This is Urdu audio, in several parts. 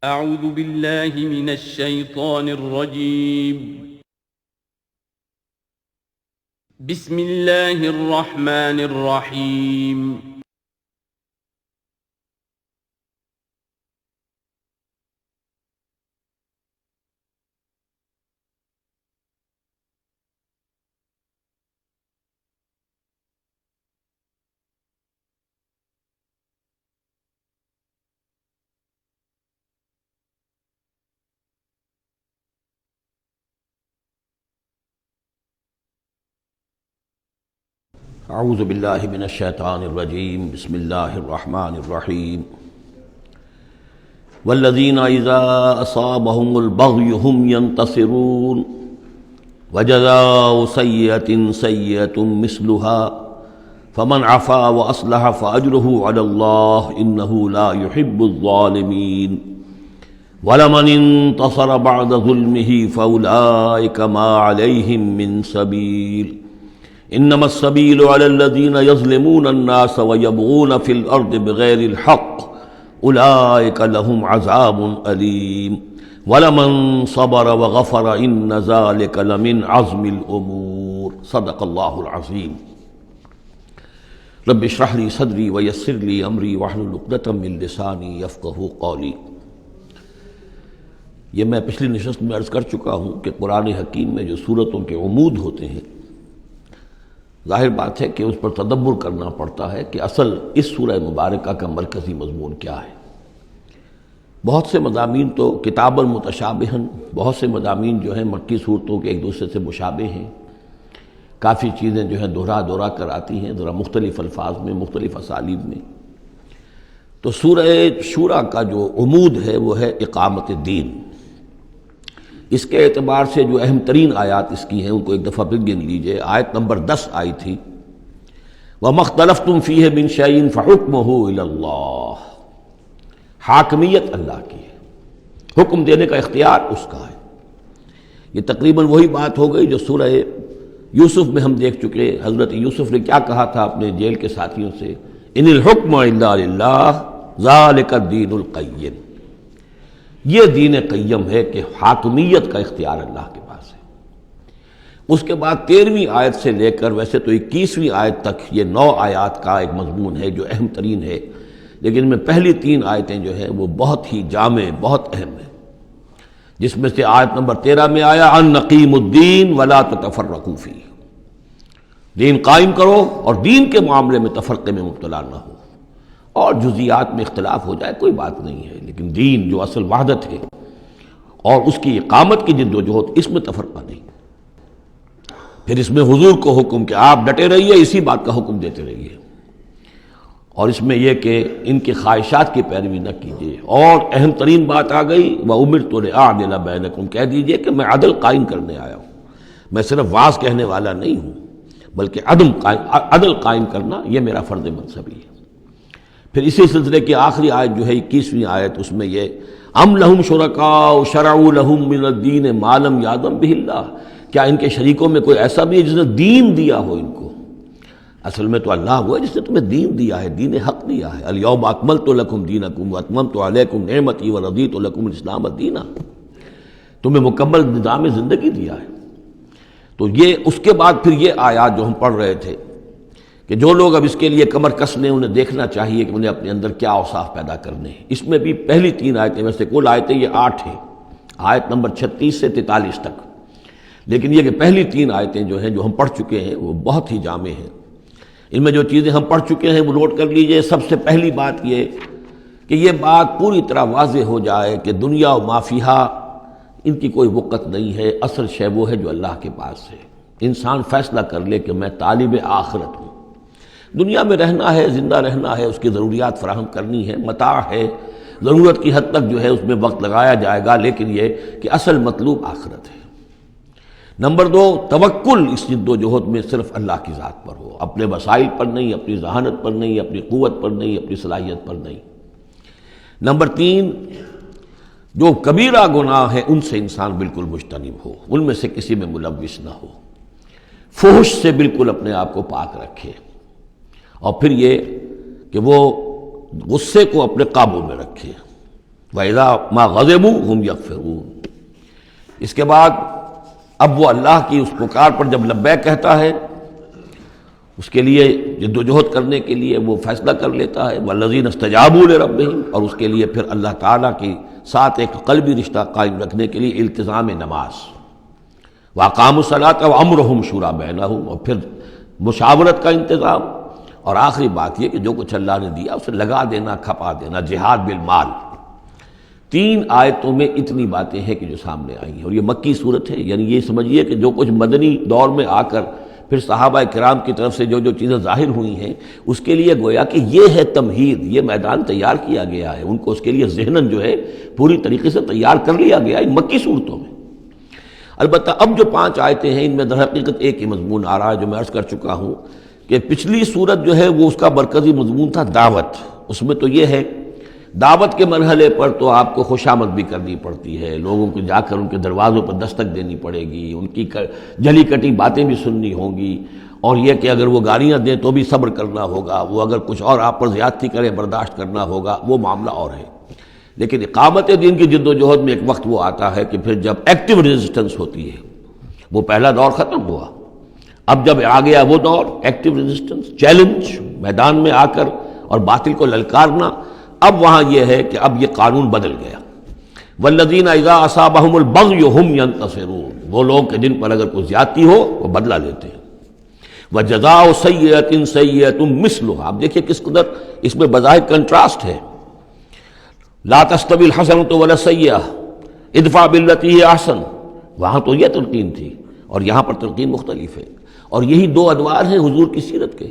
أعوذ بالله من الشيطان الرجيم. بسم الله الرحمن الرحيم. اعوذ باللہ من الشیطان الرجیم بسم اللہ الرحمن الرحیم والذین اذا اصابهم البغی هم ينتصرون وجزاء سیئۃ سیئۃ مثلها فمن عفا واصلح فاجرہ علی اللہ انہ لا يحب الظالمین ولمن انتصر بعد ظلمہ فاولئک ما علیہم من سبیل انما السبیل علی الذین یظلمون الناس ویبغون فی الارض بغیر الحق اولئک لهم عذاب علیم ولمن صبر وغفر ان ذلک لمن عزم الامور صدق اللہ العظیم رب اشرح لی صدری ویسر لی امری واحلل عقدۃ من لسانی یفقہوا قولی۔ یہ میں پچھلی نشست میں عرض کر چکا ہوں کہ قرآن حکیم میں جو صورتوں کے عمود ہوتے ہیں، ظاہر بات ہے کہ اس پر تدبر کرنا پڑتا ہے کہ اصل اس سورہ مبارکہ کا مرکزی مضمون کیا ہے۔ بہت سے مضامین تو کتابا متشابہن، بہت سے مضامین جو ہیں مکی صورتوں کے ایک دوسرے سے مشابہ ہیں، کافی چیزیں جو ہیں دہرا کر آتی ہیں ذرا مختلف الفاظ میں، مختلف اسالیب میں۔ تو سورہ شورى کا جو عمود ہے وہ ہے اقامت دین۔ اس کے اعتبار سے جو اہم ترین آیات اس کی ہیں ان کو ایک دفعہ پھر گن لیجئے۔ آیت نمبر 10 آئی تھی وَمَا اخْتَلَفْتُمْ فِيهِ مِنْ شَيْءٍ فَحُكْمُهُ إِلَى اللَّهِ، حاکمیت اللہ کی ہے، حکم دینے کا اختیار اس کا ہے۔ یہ تقریباً وہی بات ہو گئی جو سورہ یوسف میں ہم دیکھ چکے۔ حضرت یوسف نے کیا کہا تھا اپنے جیل کے ساتھیوں سے؟ إِنِ الْحُكْمُ إِلَّا لِلَّهِ ذَلِكَ الدِّينُ الْقَيِّمُ، یہ دین قیم ہے کہ حاکمیت کا اختیار اللہ کے پاس ہے۔ اس کے بعد 13ویں آیت سے لے کر ویسے تو 21ویں آیت تک یہ 9 آیات کا ایک مضمون ہے جو اہم ترین ہے، لیکن ان میں پہلی 3 آیتیں جو ہیں وہ بہت ہی جامع، بہت اہم ہیں، جس میں سے آیت نمبر 13 میں آیا ان نقیم الدین ولا تتفرقوا فیہ، دین قائم کرو اور دین کے معاملے میں تفرقے میں مبتلا نہ ہو، اور جزیات میں اختلاف ہو جائے کوئی بات نہیں ہے، لیکن دین جو اصل وحدت ہے اور اس کی اقامت کی جد و جہد، اس میں تفرقہ نہیں۔ پھر اس میں حضور کو حکم کہ آپ ڈٹے رہیے، اسی بات کا حکم دیتے رہیے، اور اس میں یہ کہ ان کی خواہشات کی پیروی نہ کیجیے۔ اور اہم ترین بات آ گئی وَأُمِرْتُ لِأَعْدِلَ بَيْنَكُمْ، کہہ دیجیے کہ میں عدل قائم کرنے آیا ہوں، میں صرف واعظ کہنے والا نہیں ہوں، بلکہ عدل قائم کرنا یہ میرا فرض منصبی ہے۔ پھر اسی سلسلے کی آخری آیت جو ہے 21ویں آیت، اس میں یہ ام لہم شرکاء شرعوا لہم من الدین ما لم یأذن بہ اللہ، کیا ان کے شریکوں میں کوئی ایسا بھی ہے جس نے دین دیا ہو ان کو؟ اصل میں تو اللہ وہ ہے جس نے تمہیں دین دیا ہے، دین حق دیا ہے۔ الیوم اکملت لکم دینکم واتممت علیکم نعمتی ورضیت لکم الاسلام دینا، تمہیں مکمل نظام زندگی دیا ہے۔ تو یہ اس کے بعد پھر یہ آیات جو ہم پڑھ رہے تھے کہ جو لوگ اب اس کے لیے کمر کس لیں انہیں دیکھنا چاہیے کہ انہیں اپنے اندر کیا اوصاف پیدا کرنے ہیں۔ اس میں بھی پہلی 3 آیتیں، ویسے کل آیتیں یہ 8 ہیں، آیت نمبر 36 سے 43 تک، لیکن یہ کہ پہلی 3 آیتیں جو ہیں جو ہم پڑھ چکے ہیں وہ بہت ہی جامع ہیں۔ ان میں جو چیزیں ہم پڑھ چکے ہیں وہ نوٹ کر لیجئے۔ سب سے پہلی بات یہ کہ یہ بات پوری طرح واضح ہو جائے کہ دنیا و ما فیہا ان کی کوئی وقت نہیں ہے، اصل شے وہ ہے جو اللہ کے پاس ہے۔ انسان فیصلہ کر لے کہ میں طالب آخرت ہوں، دنیا میں رہنا ہے، زندہ رہنا ہے، اس کی ضروریات فراہم کرنی ہے، متاع ہے، ضرورت کی حد تک جو ہے اس میں وقت لگایا جائے گا، لیکن یہ کہ اصل مطلوب آخرت ہے۔ نمبر 2، توکل اس جد و جہد میں صرف اللہ کی ذات پر ہو، اپنے وسائل پر نہیں، اپنی ذہانت پر نہیں، اپنی قوت پر نہیں، اپنی صلاحیت پر نہیں۔ نمبر 3، جو کبیرہ گناہ ہیں ان سے انسان بالکل مجتنب ہو، ان میں سے کسی میں ملوث نہ ہو، فحش سے بالکل اپنے آپ کو پاک رکھے، اور پھر یہ کہ وہ غصے کو اپنے قابو میں رکھے، وَإِذَا مَا غَضِبُوا هُمْ يَغْفِرُونَ۔ اس کے بعد اب وہ اللہ کی اس پکار پر جب لبیک کہتا ہے، اس کے لیے جد و جہد کرنے کے لیے وہ فیصلہ کر لیتا ہے، وَالَّذِينَ اسْتَجَابُوا لِرَبِّهِمْ، اور اس کے لیے پھر اللہ تعالیٰ کے ساتھ ایک قلبی رشتہ قائم رکھنے کے لیے التزام نماز، وَأَقَامُوا الصَّلَاةَ وَأَمْرُهُمْ شُورَىٰ بَيْنَهُمْ، اور پھر مشاورت کا انتظام، اور آخری بات یہ کہ جو کچھ اللہ نے دیا اسے لگا دینا، کھپا دینا، جہاد بالمال۔ 3 آیتوں میں اتنی باتیں ہیں کہ جو سامنے آئی ہیں، اور یہ مکی صورت ہے، یعنی یہ سمجھیے کہ جو کچھ مدنی دور میں آ کر پھر صحابہ کرام کی طرف سے جو جو چیزیں ظاہر ہوئی ہیں، اس کے لیے گویا کہ یہ ہے تمہید، یہ میدان تیار کیا گیا ہے، ان کو اس کے لیے ذہناً جو ہے پوری طریقے سے تیار کر لیا گیا ہے مکی صورتوں میں۔ البتہ اب جو 5 آیتیں ہیں ان میں در حقیقت ایک ہی مضمون آ رہا ہے جو میں عرض کر چکا ہوں کہ پچھلی صورت جو ہے وہ اس کا مرکزی مضمون تھا دعوت۔ اس میں تو یہ ہے دعوت کے مرحلے پر تو آپ کو خوشامد بھی کرنی پڑتی ہے، لوگوں کو جا کر ان کے دروازوں پر دستک دینی پڑے گی، ان کی جلی کٹی باتیں بھی سننی ہوں گی، اور یہ کہ اگر وہ گالیاں دیں تو بھی صبر کرنا ہوگا، وہ اگر کچھ اور آپ پر زیادتی کریں برداشت کرنا ہوگا، وہ معاملہ اور ہے۔ لیکن اقامت دین کی جد و جہد میں ایک وقت وہ آتا ہے کہ پھر جب ایکٹیو ریزسٹنس ہوتی ہے، وہ پہلا دور ختم ہوا، اب جب آ گیا وہ دور ایکٹیو ریزسٹنس، چیلنج، میدان میں آ کر اور باطل کو للکارنا، اب وہاں یہ ہے کہ اب یہ قانون بدل گیا۔ والذین اذا اصابہم البغی ہم ینتصرون، وہ لوگ کہ جن پر اگر کوئی زیادتی ہو وہ بدلہ لیتے ہیں۔ وجزاء سیئۃ سیئۃ مثلھا، اب دیکھیے کس قدر اس میں بظاہر کنٹراسٹ ہے۔ لا تستوی الحسنۃ ولا السیئۃ ادفع بالتی ہی احسن، وہاں تو یہ تلقین تھی اور یہاں پر تلقین مختلف ہے، اور یہی 2 ادوار ہیں حضور کی سیرت کے۔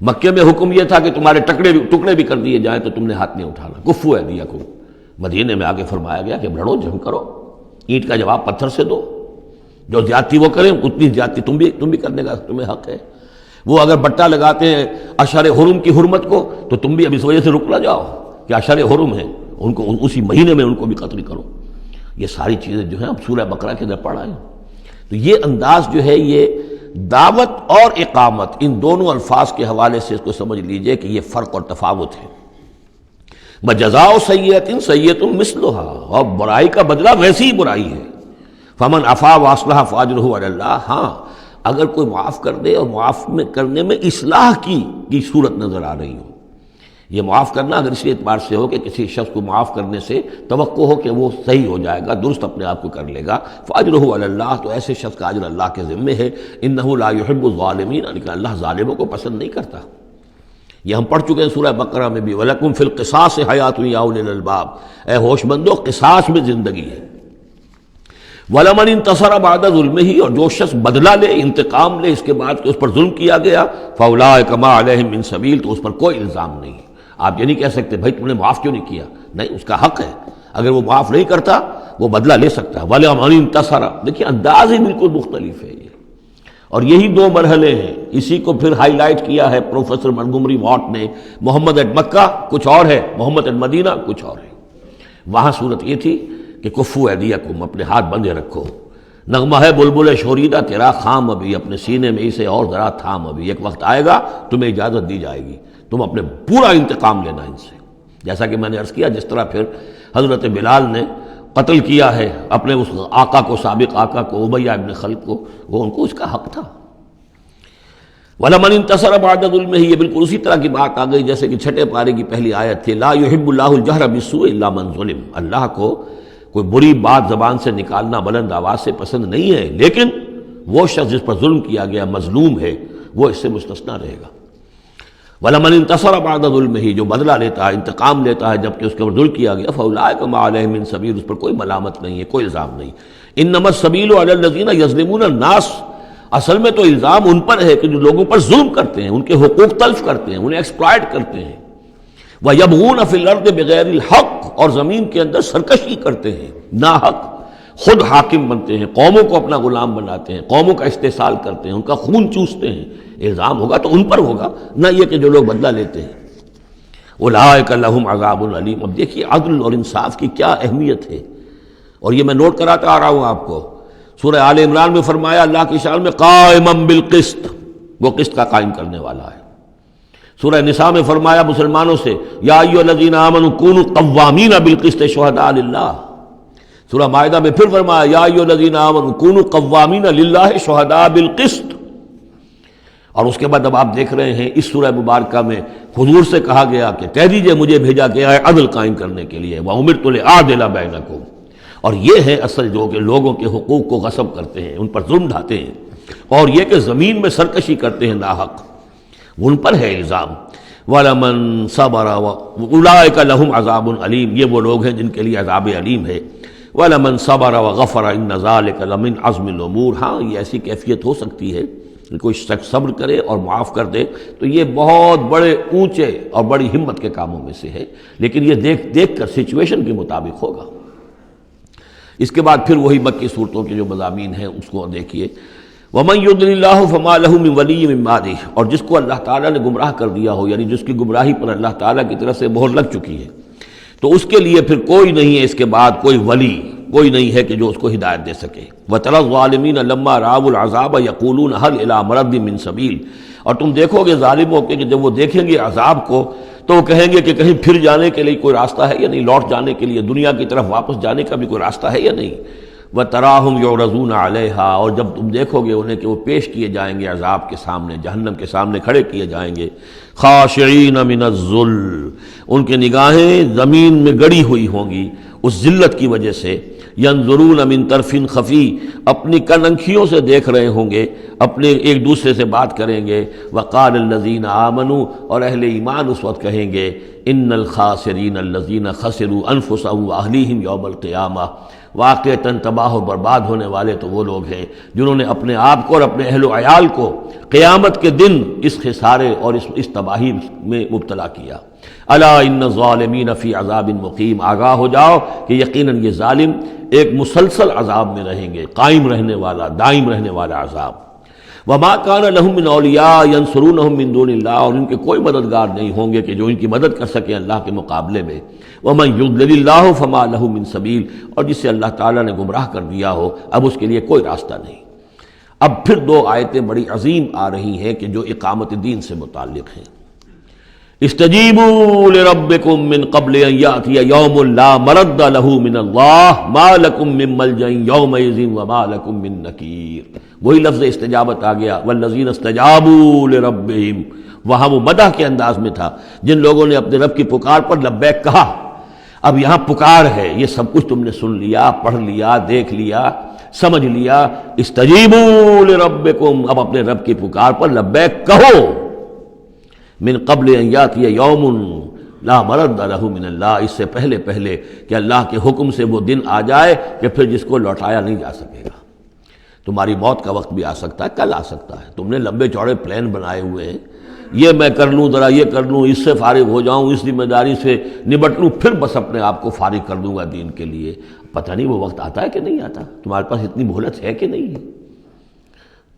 مکے میں حکم یہ تھا کہ تمہارے ٹکڑے بھی کر دیے جائیں تو تم نے ہاتھ نہیں اٹھانا، کفو ایدیکم۔ مدینے میں آگے فرمایا گیا کہ لڑو، جنگ کرو، اینٹ کا جواب پتھر سے دو، جو زیادتی وہ کریں اتنی زیادتی تم بھی کرنے کا تمہیں حق ہے۔ وہ اگر بٹا لگاتے ہیں اشہر حرم کی حرمت کو تو تم بھی اب اس وجہ سے رک نہ جاؤ کہ اشہر حرم ہے، ان کو اسی مہینے میں ان کو بھی قتل کرو۔ یہ ساری چیزیں جو ہیں اب سورہ بقرہ کے اندر پڑھا ہے۔ تو یہ انداز جو ہے یہ دعوت اور اقامت، ان دونوں الفاظ کے حوالے سے اس کو سمجھ لیجئے کہ یہ فرق اور تفاوت ہے۔ وجزاء سیئۃ سیئۃ مثلھا، اور برائی کا بدلہ ویسی ہی برائی ہے۔ فمن عفا واصلح فاجرہ علی اللہ، ہاں اگر کوئی معاف کر دے اور معاف کرنے میں اصلاح کی صورت نظر آ رہی ہو، یہ معاف کرنا اگر اسی اعتبار سے ہو کہ کسی شخص کو معاف کرنے سے توقع ہو کہ وہ صحیح ہو جائے گا، درست اپنے آپ کو کر لے گا، فاجرہ علی اللہ، تو ایسے شخص کا اجر اللہ کے ذمے ہے۔ انہ لا یحب الظالمین، لیکن اللہ ظالموں کو پسند نہیں کرتا۔ یہ ہم پڑھ چکے ہیں سورہ بقرہ میں بھی، وَلَكُمْ فِي الْقِصَاصِ حَيَاةٌ يَا أُولِي الْأَلْبَابِ، اے ہوش مندو قصاص میں زندگی ہے۔ وَلَمَنِ انتَصَرَ بَعْدَ ظُلْمِهِ، اور جو شخص بدلہ لے، انتقام لے اس کے بعد کہ اس پر ظلم کیا گیا، فَأُولَٰئِکَ مَا عَلَيْهِم مِّن سَبِیلٍ، تو اس پر کوئی الزام نہیں۔ آپ یہ نہیں کہہ سکتے بھائی تم نے معاف کیوں نہیں کیا، نہیں، اس کا حق ہے، اگر وہ معاف نہیں کرتا وہ بدلہ لے سکتا ہے۔ وَلَمَنِ انتَصَرَ، دیکھیے انداز ہی بالکل مختلف ہے یہ، اور یہی 2 مرحلے ہیں۔ اسی کو پھر ہائی لائٹ کیا ہے پروفیسر منگومری واٹ نے، محمد ایٹ مکہ کچھ اور ہے، محمد ایٹ مدینہ کچھ اور ہے۔ وہاں صورت یہ تھی کہ کفو ایدیکم، اپنے ہاتھ بندھے رکھو، نغمہ ہے بلبل شوریدہ تیرا خام ابھی، اپنے سینے میں اسے اور ذرا تھام، ابھی ایک وقت آئے گا تمہیں اجازت دی جائے گی، تم اپنے پورا انتقام لینا ان سے۔ جیسا کہ میں نے عرض کیا، جس طرح پھر حضرت بلال نے قتل کیا ہے اپنے اس آقا کو، سابق آقا کو، امیہ ابن خلف کو، وہ ان کو اس کا حق تھا۔ وَلَمَنِ انتَصَرَ بَعْدَ ظُلْمِهِ، یہ بالکل اسی طرح کی بات آ گئی جیسے کہ 6 پارے کی پہلی آیت تھی، لا يحب اللہ الجہر بالسوء الا من ظلم، اللہ کو کوئی بری بات زبان سے نکالنا بلند آواز سے پسند نہیں ہے، لیکن وہ شخص جس پر ظلم کیا گیا مظلوم ہے وہ اس سے مستثنیٰ رہے گا۔ وَلَمَنِ انتَصَرَ بَعْدَ ظُلْمِهِ، جو بدلہ لیتا ہے، انتقام لیتا ہے جبکہ اس کے اوپر ظلم کیا گیا، فَأُولَٰئِکَ مَا عَلَيْهِم مِّن سَبِیلٍ، اس پر کوئی ملامت نہیں ہے، کوئی الزام نہیں۔ إِنَّمَا السَّبِیلُ عَلَى الَّذِینَ یَظْلِمُونَ النَّاسَ، اصل میں تو الزام ان پر ہے کہ جو لوگوں پر ظلم کرتے ہیں، ان کے حقوق تلف کرتے ہیں، انہیں ایکسپلائٹ کرتے ہیں۔ وَيَبْغُونَ فِي الْأَرْضِ بِغَيْرِ الْحَقِّ، اور زمین کے اندر سرکشی کرتے ہیں، ناحق خود حاکم بنتے ہیں، قوموں کو اپنا غلام بناتے ہیں، قوموں کا استحصال کرتے ہیں، ان کا خون چوستے ہیں۔ الزام ہوگا تو ان پر ہوگا، نہ یہ کہ جو لوگ بدلہ لیتے ہیں۔ اولئک لہم عذاب علیم، اب دیکھیے عدل اور انصاف کی کیا اہمیت ہے، اور یہ میں نوٹ کراتا آ رہا ہوں آپ کو۔ سورہ آل عمران میں فرمایا اللہ کی شان میں قائما بالقسط، وہ قسط کا قائم کرنے والا ہے۔ سورہ نساء میں فرمایا مسلمانوں سے یا ایھا الذین آمنوا کونوا قوامین بالقسط شہداء للہ. سورہ مائدہ میں پھر فرمایا یا ایھا الذین آمنوا کونوا قوامین للہ شہداء بالقسط. اور اس کے بعد اب آپ دیکھ رہے ہیں اس سورہ مبارکہ میں حضور سے کہا گیا کہ کہہ دیجئے مجھے بھیجا گیا ہے عدل قائم کرنے کے لیے. وَأُمِرْتُ لِأَعْدِلَ بَيْنَكُمْ. اور یہ ہے اصل جو کہ لوگوں کے حقوق کو غصب کرتے ہیں، ان پر ظلم ڈھاتے ہیں، اور یہ کہ زمین میں سرکشی کرتے ہیں ناحق، ان پر ہے الزام. وَلَمَنْ صَبَرَ وَأُولَٰئِكَ لَهُمْ عَذَابٌ عَلِيمٌ. یہ وہ لوگ ہیں جن کے لیے عذاب علیم ہے. وَلَمَنْ صَبَرَ وَغَفَرَ إِنَّ ذَلِكَ لَمِنْ عَزْمِ الْأُمُورِ. ہاں یہ ایسی کیفیت ہو سکتی ہے کہ کوئی شخص صبر کرے اور معاف کر دے تو یہ بہت بڑے اونچے اور بڑی ہمت کے کاموں میں سے ہے، لیکن یہ دیکھ کر سچویشن کے مطابق ہوگا. اس کے بعد پھر وہی مکی صورتوں کے جو مضامین ہیں اس کو دیکھیے. وَمَن يُضْلِلِ اللَّهُ فَمَا لَهُ مِن وَلِيٍّ مِّن بَعْدِهِ. اور جس کو اللہ تعالیٰ نے گمراہ کر دیا ہو، یعنی جس کی گمراہی پر اللہ تعالیٰ کی طرف سے مہر لگ چکی ہے، تو اس کے لیے پھر کوئی نہیں ہے اس کے بعد کوئی ولی، کوئی نہیں ہے کہ جو اس کو ہدایت دے سکے. وَتَرَى الظَّالِمِينَ لَمَّا رَأَوُا الْعَذَابَ يَقُولُونَ هَلْ إِلَىٰ مَرَدٍ مِّن سَبِيلٍ. اور تم دیکھو گے ظالموں کے کہ جب وہ دیکھیں گے عذاب کو تو وہ کہیں گے کہ کہیں پھر جانے کے لیے کوئی راستہ ہے یا نہیں، لوٹ جانے کے لیے دنیا کی طرف واپس جانے کا بھی کوئی راستہ ہے یا نہیں. وَتَرَاهُمْ يُعْرَضُونَ عَلَيْهَا. اور جب تم دیکھو گے انہیں کہ وہ پیش کیے جائیں گے عذاب کے سامنے، جہنم کے سامنے کھڑے کیے جائیں گے. خاشعین من الذل. ان کے نگاہیں زمین میں گڑی ہوئی ہوں گی اس ذلت کی وجہ سے. ینظرون من طرف خفی. اپنی کننکھیوں سے دیکھ رہے ہوں گے، اپنے ایک دوسرے سے بات کریں گے. وقال الذین آمنوا. اور اہل ایمان اس وقت کہیں گے ان الخاسرین الذین خسروا انفسهم واہلیہم یوم القیامہ. واقعتاً تباہ و برباد ہونے والے تو وہ لوگ ہیں جنہوں نے اپنے آپ کو اور اپنے اہل و عیال کو قیامت کے دن اس خسارے اور اس تباہی میں مبتلا کیا. الا ان الظالمین فی عذاب مقیم. آگاہ ہو جاؤ کہ یقیناً یہ ظالم ایک مسلسل عذاب میں رہیں گے، قائم رہنے والا، دائم رہنے والا عذاب. وما کان لهم من اولیاء ینصرونهم من دون اللہ. اور ان کے کوئی مددگار نہیں ہوں گے کہ جو ان کی مدد کر سکیں اللہ کے مقابلے میں. ومن یضلل اللہ فما له من سبیل. اور جسے اللہ تعالیٰ نے گمراہ کر دیا ہو اب اس کے لیے کوئی راستہ نہیں. اب پھر دو آیتیں بڑی عظیم آ رہی ہیں کہ جو اقامت دین سے متعلق ہیں. استجیبوا لربکم من قبل ان یأتی یوم لا مرد له من اللہ ما لکم من ملجأ یومئذ وما لکم من نکیر. وہی لفظ استجابت آ گیا. والذین استجابوا لربہم. وہاں وہ مدح کے انداز میں تھا جن لوگوں نے اپنے رب کی پکار پر لبیک کہا. اب یہاں پکار ہے، یہ سب کچھ تم نے سن لیا، پڑھ لیا، دیکھ لیا، سمجھ لیا. استجیبوا لربکم. اب اپنے رب کی پکار پر لبیک کہو. من قبل ان یاتی یوم لا مرد له من اللہ. اس سے پہلے کہ اللہ کے حکم سے وہ دن آ جائے کہ پھر جس کو لوٹایا نہیں جا سکے گا. تمہاری موت کا وقت بھی آ سکتا ہے، کل آ سکتا ہے. تم نے لمبے چوڑے پلان بنائے ہوئے ہیں، یہ میں کر لوں، ذرا یہ کر لوں، اس سے فارغ ہو جاؤں، اس ذمہ داری سے نبٹ لوں، پھر بس اپنے آپ کو فارغ کر دوں گا دین کے لیے. پتہ نہیں وہ وقت آتا ہے کہ نہیں آتا. تمہارے پاس اتنی مہلت ہے کہ نہیں ہے.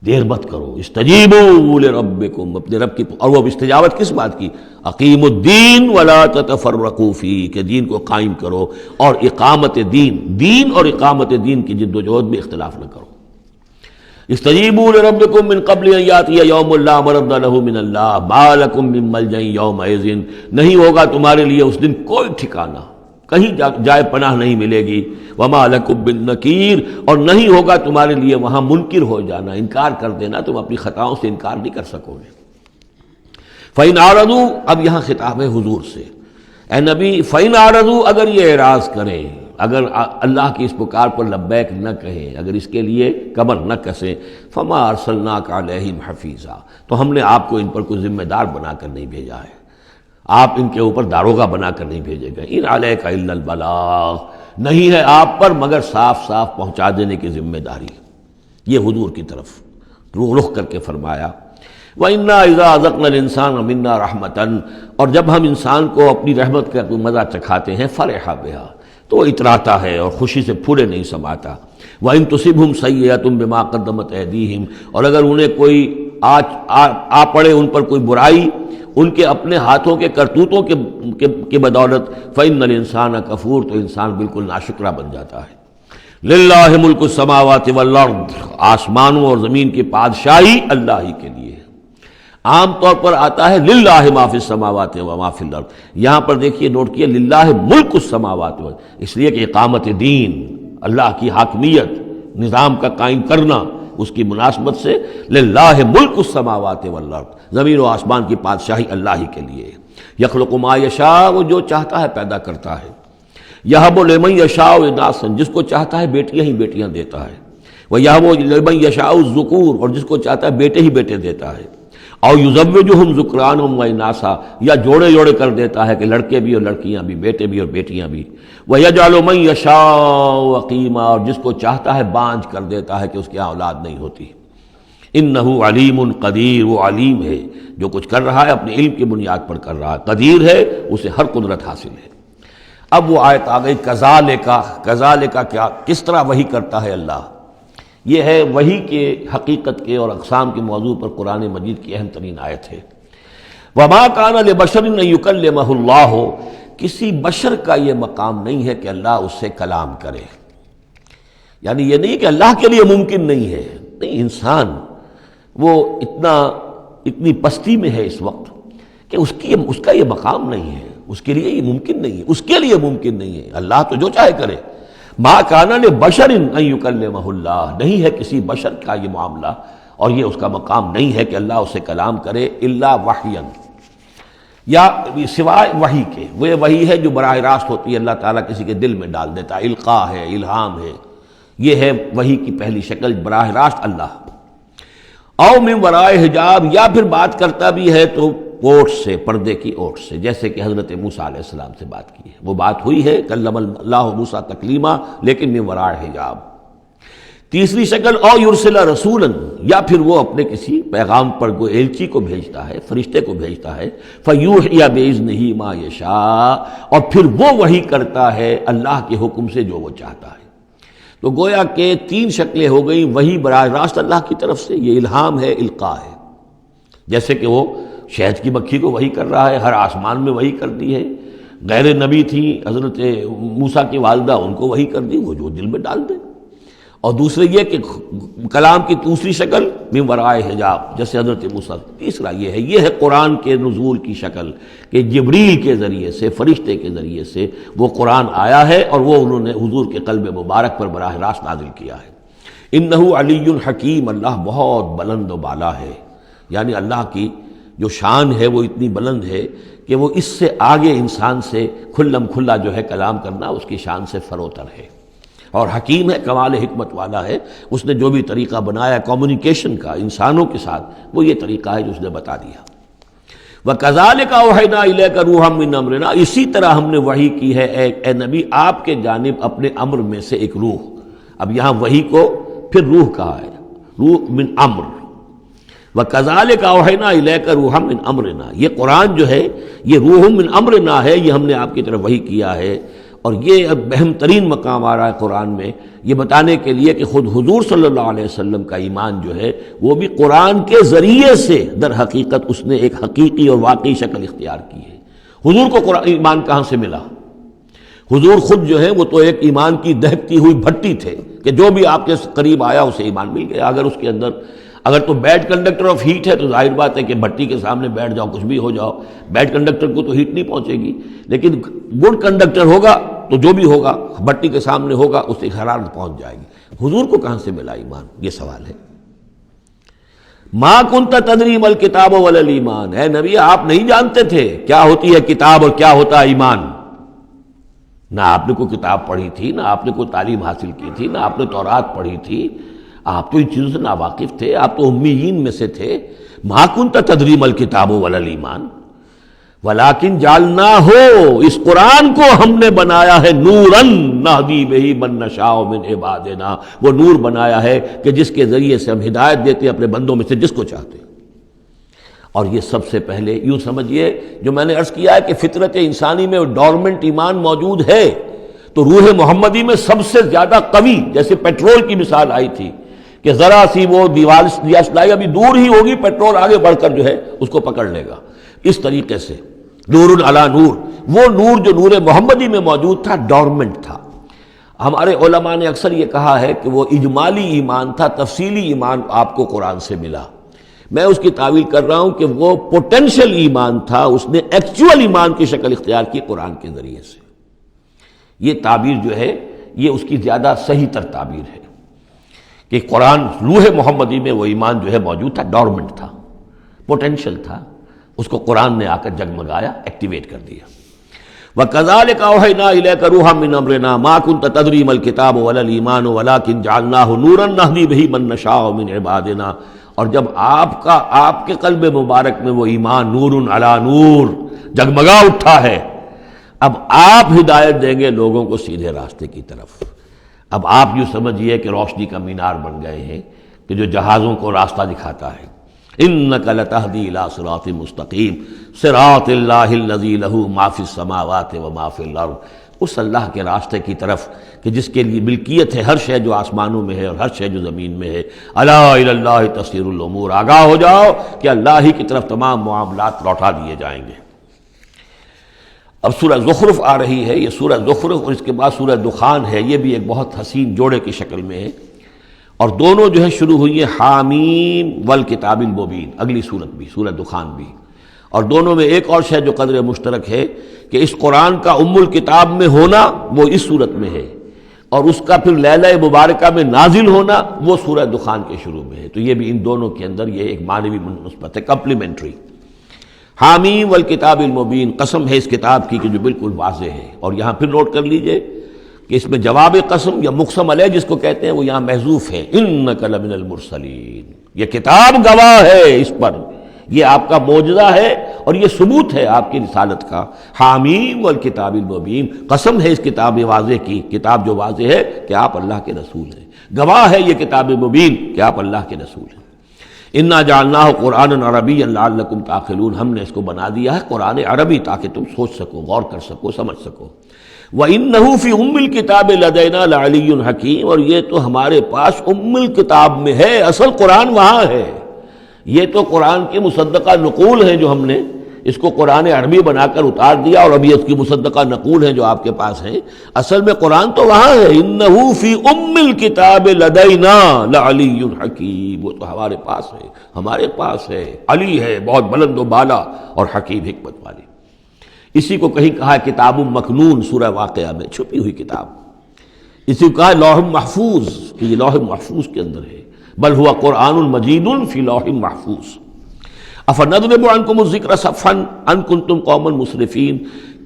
دیر مت کرو. استجیبوا لربکم. اپنے رب کی. اور وہ استجابت کس بات کی؟ اقیموا الدین ولا تتفرقوا فیہ. کہ دین کو قائم کرو اور اقامت دین اور اقامت دین کی جد و جہد میں اختلاف نہ کرو. استجیبوا لربکم من قبل ان یاتی یوم لا مرد له من اللہ ما لکم من ملجأ یومئذ. نہیں ہوگا تمہارے لیے اس دن کوئی ٹھکانہ، کہیں جائے پناہ نہیں ملے گی. وما لکم من نکیر. اور نہیں ہوگا تمہارے لیے وہاں منکر ہو جانا، انکار کر دینا. تم اپنی خطاؤں سے انکار نہیں کر سکو گے. فإن أعرضوا. اب یہاں خطاب ہے حضور سے. اے نبی فإن أعرضوا. اگر یہ اعراض کریں، اگر اللہ کی اس پکار پر لبیک نہ کہیں، اگر اس کے لیے کمر نہ کسیں، فما ارسلناک علیہم حفیظا. تو ہم نے آپ کو ان پر کوئی ذمہ دار بنا کر نہیں بھیجا ہے، آپ ان کے اوپر داروغہ بنا کر نہیں بھیجے گئے. ان علیک الا البلاغ. نہیں ہے آپ پر مگر صاف پہنچا دینے کی ذمہ داری. یہ حضور کی طرف رخ کر کے فرمایا. وَإِنَّا إِذَا أَذَقْنَا الْإِنسَانَ مِنَّا رَحْمَةً. اور جب ہم انسان کو اپنی رحمت کا مزہ چکھاتے ہیں، فرح بہا، تو وہ اتراتا ہے اور خوشی سے پھولے نہیں سماتا. وَإِن تُصِبْهُمْ سَيِّئَةٌ بِمَا قَدَّمَتْ أَيْدِيهِمْ. اور اگر انہیں کوئی آ پڑے ان پر کوئی برائی ان کے اپنے ہاتھوں کے کرتوتوں کے بدولت، فَإِنَّ الْإِنسَانَ كَفُورٌ. تو انسان بالکل ناشکرہ بن جاتا ہے. لِلَّهِ مُلْكُ السَّمَاوَاتِ وَالْأَرْضِ. آسمانوں اور زمین کی بادشاہی اللہ ہی کے لیے. عام طور پر آتا ہے للہ ما فی السماوات و ما فی الارض، یہاں پر دیکھیے نوٹ کیے للہ ملک السماوات و، اس لیے کہ اقامت دین، اللہ کی حاکمیت، نظام کا قائم کرنا، اس کی مناسبت سے للہ ملک السماوات والارض، زمین و آسمان کی بادشاہی اللہ ہی کے لیے۔ یخلق ما یشاء، وہ جو چاہتا ہے پیدا کرتا ہے۔ یہب لمن یشاء اناثا، جس کو چاہتا ہے بیٹیاں ہی بیٹیاں دیتا ہے۔ ویہب لمن یشاء الذکور، اور جس کو چاہتا ہے بیٹے ہی بیٹے دیتا ہے۔ او یزوجہم ذکرانا و اناثا، یا جوڑے جوڑے کر دیتا ہے کہ لڑکے بھی اور لڑکیاں بھی، بیٹے بھی اور بیٹیاں بھی۔ ویجعل من یشاء عقیما، اور جس کو چاہتا ہے بانجھ کر دیتا ہے کہ اس کی اولاد نہیں ہوتی۔ انہ علیم قدیر، وہ علیم ہے، جو کچھ کر رہا ہے اپنے علم کی بنیاد پر کر رہا ہے، قدیر ہے، اسے ہر قدرت حاصل ہے۔ اب وہ آیت آ گئی کذالک کیا، کس طرح وحی کرتا ہے اللہ۔ یہ ہے وحی کے حقیقت کے اور اقسام کے موضوع پر قرآن مجید کی اہم ترین آیت ہے۔ وما کان لبشر ان یکلمہ اللہ، کسی بشر کا یہ مقام نہیں ہے کہ اللہ اس سے کلام کرے، یعنی یہ نہیں کہ اللہ کے لیے ممکن نہیں ہے، نہیں، انسان وہ اتنی پستی میں ہے اس وقت کہ اس کا یہ مقام نہیں ہے، اس کے لیے یہ ممکن نہیں ہے، اس کے لیے ممکن نہیں ہے۔ اللہ تو جو چاہے کرے۔ ما کان لبشر ان یکلمہ اللہ، نہیں ہے کسی بشر کا یہ معاملہ اور یہ اس کا مقام نہیں ہے کہ اللہ اسے کلام کرے، الا وحیا، یا سوائے وحی کے۔ وہ وحی ہے جو براہ راست ہوتی ہے، اللہ تعالیٰ کسی کے دل میں ڈال دیتا ہے، القاء ہے، الہام ہے، یہ ہے وحی کی پہلی شکل، براہ راست اللہ۔ او من ورائے حجاب، یا پھر بات کرتا بھی ہے تو اوٹ سے، پردے کی اوٹ سے، جیسے کہ حضرت موسیٰ علیہ السلام سے بات کی ہے، وہ بات ہوئی ہے، کلم اللہ موسیٰ تکلیما، لیکن من ورائے حجاب۔ تیسری شکل او یرسل رسولا، یا پھر وہ اپنے کسی پیغام پر کوئی ایلچی کو بھیجتا ہے، فرشتے کو بھیجتا ہے، فیوحی باذنہ ما یشاء، اور پھر وہ وحی کرتا ہے اللہ کے حکم سے جو وہ چاہتا ہے۔ تو گویا کہ تین شکلیں ہو گئیں، وحی براہ راست اللہ کی طرف سے، یہ الہام ہے، القاء ہے، جیسے کہ وہ شہد کی مکھی کو وحی کر رہا ہے، ہر آسمان میں وحی کر دی ہے۔ غیر نبی تھی حضرت موسیٰ کی والدہ، ان کو وحی کر دی، وہ جو دل میں ڈال دے۔ اور دوسرے یہ کہ کلام کی دوسری شکل من ورائے حجاب، جیسے حضرت موسیٰ۔ تیسرا یہ ہے قرآن کے نزول کی شکل، کہ جبریل کے ذریعے سے، فرشتے کے ذریعے سے وہ قرآن آیا ہے اور وہ انہوں نے حضور کے قلب مبارک پر براہ راست نازل کیا ہے۔ انہ علی حکیم، اللہ بہت بلند و بالا ہے، یعنی اللہ کی جو شان ہے وہ اتنی بلند ہے کہ وہ اس سے آگے انسان سے کھلم کھلا جو ہے کلام کرنا اس کی شان سے فروتر ہے، اور حکیم ہے، کمال حکمت والا ہے۔ اس نے جو بھی طریقہ بنایا کمیونیکیشن کا انسانوں کے ساتھ، وہ یہ طریقہ ہے جو اس نے بتا دیا۔ وَكَذَلِكَ أَوْحَيْنَا إِلَيْكَ رُوحًا مِّنْ أَمْرِنَا، اسی طرح ہم نے وحی کی ہے اے نبی آپ کے جانب اپنے امر میں سے ایک روح۔ اب یہاں وحی کو پھر روح کہا ہے، روح من امر۔ وَكَذَلِكَ أَوْحَيْنَا إِلَيْكَ رُوحًا مِّنْ أَمْرِنَا، یہ قرآن جو ہے یہ روح من امرنا ہے، یہ ہم نے آپ کی طرف وحی کیا ہے۔ اور یہ اب اہم ترین مقام آ رہا ہے قرآن میں، یہ بتانے کے لیے کہ خود حضور صلی اللہ علیہ وسلم کا ایمان جو ہے وہ بھی قرآن کے ذریعے سے در حقیقت اس نے ایک حقیقی اور واقعی شکل اختیار کی ہے۔ حضور کو قرآن ایمان کہاں سے ملا؟ حضور خود جو ہے وہ تو ایک ایمان کی دہکتی ہوئی بھٹی تھے کہ جو بھی آپ کے قریب آیا اسے ایمان مل گیا۔ اگر اس کے اندر اگر تو بیڈ کنڈکٹر آف ہیٹ ہے تو ظاہر بات ہے کہ بھٹی کے سامنے بیٹھ جاؤ، کچھ بھی ہو جاؤ، بیڈ کنڈکٹر کو تو ہیٹ نہیں پہنچے گی، لیکن گڈ کنڈکٹر ہوگا تو جو بھی ہوگا بھٹی کے سامنے ہوگا اس سے حرارت پہنچ جائے گی۔ حضور کو کہاں سے ملا ایمان؟ یہ سوال ہے۔ ما کنت تدری ما الکتاب ولا الایمان، اے نبی آپ نہیں جانتے تھے کیا ہوتی ہے کتاب اور کیا ہوتا ہے ایمان۔ نہ آپ نے کوئی کتاب پڑھی تھی، نہ آپ نے کوئی تعلیم حاصل کی تھی، نہ آپ نے تورات پڑھی تھی، آپ تو ان چیزوں سے ناواقف تھے، آپ تو امیین میں سے تھے۔ ما کنت تدری ما الکتاب ولا الایمان ولیکن جعلناہ، اس قرآن کو ہم نے بنایا ہے نوراً نہدی بہ من نشاء من عبادنا، وہ نور بنایا ہے کہ جس کے ذریعے سے ہم ہدایت دیتے ہیں اپنے بندوں میں سے جس کو چاہتے ہیں۔ اور یہ سب سے پہلے یوں سمجھیے، جو میں نے عرض کیا ہے کہ فطرت انسانی میں ڈورمنٹ ایمان موجود ہے، تو روح محمدی میں سب سے زیادہ قوی، جیسے پیٹرول کی مثال آئی تھی کہ ذرا سی وہ دیوار سلائی ابھی دور ہی ہوگی، پیٹرول آگے بڑھ کر جو ہے اس کو پکڑ لے گا۔ اس طریقے سے نور علی نور، وہ نور جو نور محمدی میں موجود تھا ڈورمنٹ تھا۔ ہمارے علماء نے اکثر یہ کہا ہے کہ وہ اجمالی ایمان تھا، تفصیلی ایمان آپ کو قرآن سے ملا۔ میں اس کی تعویل کر رہا ہوں کہ وہ پوٹینشل ایمان تھا، اس نے ایکچوئل ایمان کی شکل اختیار کی قرآن کے ذریعے سے۔ یہ تعبیر جو ہے یہ اس کی زیادہ صحیح تر تعبیر ہے کہ قرآن روح محمدی میں وہ ایمان جو ہے موجود تھا، ڈورمنٹ تھا، پوٹینشل تھا، اس کو قرآن نے آ کر جگمگایا، ایکٹیویٹ کر دیا۔ وَكَذَلِكَ أَوْحَيْنَا إِلَيْكَ رُوحًا مِّنْ أَمْرِنَا مَا كُنْتَ تَدْرِي مَا الْكِتَابُ وَلَا الْإِيمَانُ وَلَٰكِن جَعَلْنَاهُ نُورًا نَّهْدِي بِهِ مَن نَّشَاءُ مِنْ عِبَادِنَا، اور جب آپ کے قلب مبارک میں وہ ایمان نور علی نور جگمگا اٹھا ہے، اب آپ ہدایت دیں گے لوگوں کو سیدھے راستے کی طرف۔ اب آپ یوں سمجھیے کہ روشنی کا مینار بن گئے ہیں کہ جو جہازوں کو راستہ دکھاتا ہے۔ انک لتہدی الی صراط مستقیم صراط اللہ الذی لہ ما فی السماوات و ما فی الارض، اس اللہ کے راستے کی طرف کہ جس کے لیے ملکیت ہے ہر شے جو آسمانوں میں ہے اور ہر شے جو زمین میں ہے۔ الا الی اللہ تصیر الامور، آگاہ ہو جاؤ کہ اللہ ہی کی طرف تمام معاملات لوٹا دیے جائیں گے۔ اب سورہ زخرف آ رہی ہے، یہ سورہ زخرف اور اس کے بعد سورہ دخان ہے، یہ بھی ایک بہت حسین جوڑے کی شکل میں ہے، اور دونوں جو ہے شروع ہوئی ہیں حامیم والکتاب المبین، اگلی صورت بھی سورہ دخان بھی، اور دونوں میں ایک اور شے جو قدر مشترک ہے کہ اس قرآن کا ام الکتاب میں ہونا وہ اس صورت میں ہے، اور اس کا پھر لیلہ مبارکہ میں نازل ہونا وہ سورہ دخان کے شروع میں ہے، تو یہ بھی ان دونوں کے اندر یہ ایک معنوی نسبت ہے، کمپلیمنٹری۔ حامیم والکتاب المبین، قسم ہے اس کتاب کی کہ جو بالکل واضح ہے، اور یہاں پھر نوٹ کر لیجئے کہ اس میں جواب قسم یا مقسم علیہ جس کو کہتے ہیں وہ یہاں محذوف ہے، انک لمن المرسلین، یہ کتاب گواہ ہے اس پر، یہ آپ کا معجزہ ہے اور یہ ثبوت ہے آپ کی رسالت کا۔ حامیم والکتاب المبین، قسم ہے اس کتاب واضح کی، کتاب جو واضح ہے کہ آپ اللہ کے رسول ہیں، گواہ ہے یہ کتاب مبین کہ آپ اللہ کے رسول ہیں۔ انا جعلناہ قرآنا عربیا لعلکم تعقلون، ہم نے اس کو بنا دیا ہے قرآن عربی تاکہ تم سوچ سکو، غور کر سکو، سمجھ سکو۔ وَإِنَّهُ فِي أُمِّ الْكِتَابِ لَدَيْنَا لَعَلِيٌّ حَكِيمٌ، اور یہ تو ہمارے پاس ام الکتاب میں ہے، اصل قرآن وہاں ہے، یہ تو قرآن کی مصدقہ نقول ہیں جو ہم نے اس کو قرآن عربی بنا کر اتار دیا، اور ابھی اس کی مصدقہ نقول ہیں جو آپ کے پاس ہیں، اصل میں قرآن تو وہاں ہے۔ اِنَّهُ فِي أُمِّ الْكِتَابِ لَدَيْنَا لَعَلِيٌّ حَكِيمٌ، وہ تو ہمارے پاس ہے، ہمارے پاس ہے، علی ہے، بہت بلند و بالا اور حکیم حکمت والی۔ اسی کو کہیں کہا ہے کتاب مکنون، سورہ واقعہ میں چھپی ہوئی کتاب، اسی کو کہا ہے لوح محفوظ، کہ یہ لوح محفوظ کے اندر ہے، بل ہوا قرآن مجید فی لوح محفوظ۔ افنضرب عنکم الذکر صفحا ان کنتم قوما مسرفین،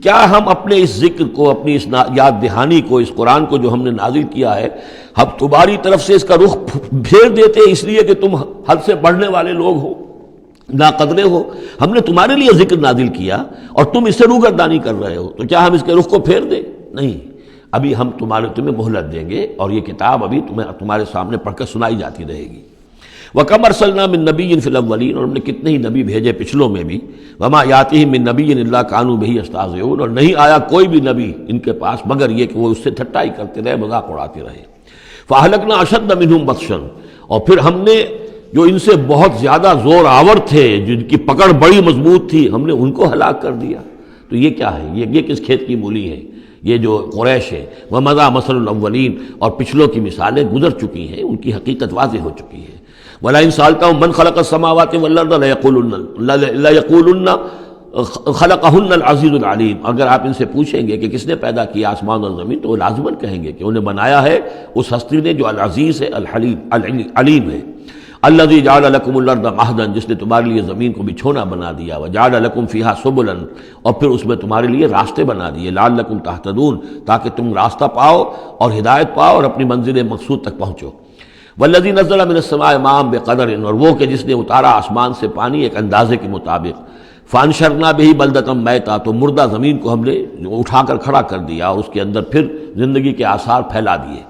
کیا ہم اپنے اس ذکر کو، اپنی اس یاد دہانی کو، اس قرآن کو جو ہم نے نازل کیا ہے، ہم تمہاری طرف سے اس کا رخ پھیر دیتے اس لیے کہ تم حد سے بڑھنے والے لوگ ہو، ناقدرے ہو؟ ہم نے تمہارے لیے ذکر نازل کیا اور تم اس سے روگردانی کر رہے ہو، تو کیا ہم اس کے رخ کو پھیر دیں؟ نہیں، ابھی ہم تمہیں مہلت دیں گے، اور یہ کتاب ابھی تمہارے سامنے پڑھ کر سنائی جاتی رہے گی۔ وَكَمْ أَرْسَلْنَا مِن نَبِيٍّ فِي الْأَوَّلِينَ، اور ہم نے کتنے ہی نبی بھیجے پچھلوں میں بھی، وَمَا يَأْتِيهِم مِّن نَبِيٍّ إِلَّا كَانُوا بِهِ يَسْتَهْزِئُونَ، اور نہیں آیا کوئی بھی نبی ان کے پاس مگر یہ کہ وہ اس سے ٹھٹائی کرتے رہے، مذاق اڑاتے رہے۔ فَأَهْلَكْنَا أَشَدَّ مِنْهُمْ بَطْشًا، اور پھر ہم نے جو ان سے بہت زیادہ زور آور تھے، جن کی پکڑ بڑی مضبوط تھی، ہم نے ان کو ہلاک کر دیا۔ تو یہ کیا ہے؟ یہ کس کھیت کی مولی ہے؟ یہ جو قریش ہے، وَمَضَىٰ مَثَلُ الْأَوَّلِينَ، اور پچھلوں کی مثالیں گزر چکی ہیں، ان کی حقیقت واضح ہو چکی ہے۔ وَلَئِن سَأَلْتَهُم مَّنْ خَلَقَ السَّمَاوَاتِ وَالْأَرْضَ لَيَقُولُنَّ خَلَقَهُنَّ الْعَزِيزُ الْعَلِيمُ، اگر آپ ان سے پوچھیں گے کہ کس نے پیدا کیا آسمان اور زمین، تو وہ لازماً کہیں گے کہ انہیں بنایا ہے اس ہستی نے جو العزیز ہے، الحلیم، علیم ہے۔ الذی جعل لکم الارض مہدا، جس نے تمہارے لیے زمین کو بچھونا بنا دیا، وجعل لکم فیہا سبلا، اور پھر اس میں تمہارے لیے راستے بنا دیے، لعلکم تہتدون، تاکہ تم راستہ پاؤ اور ہدایت پاؤ اور اپنی منزل مقصود تک پہنچو۔ والذی نزل من السماء ماء بقدر، اور وہ کہ جس نے اتارا آسمان سے پانی ایک اندازے کے مطابق، فانشرنا بہ بلدۃ میتا، تو مردہ زمین کو ہم نے اٹھا کر کھڑا کر دیا اور اس کے اندر پھر زندگی کے آثار پھیلا دیے۔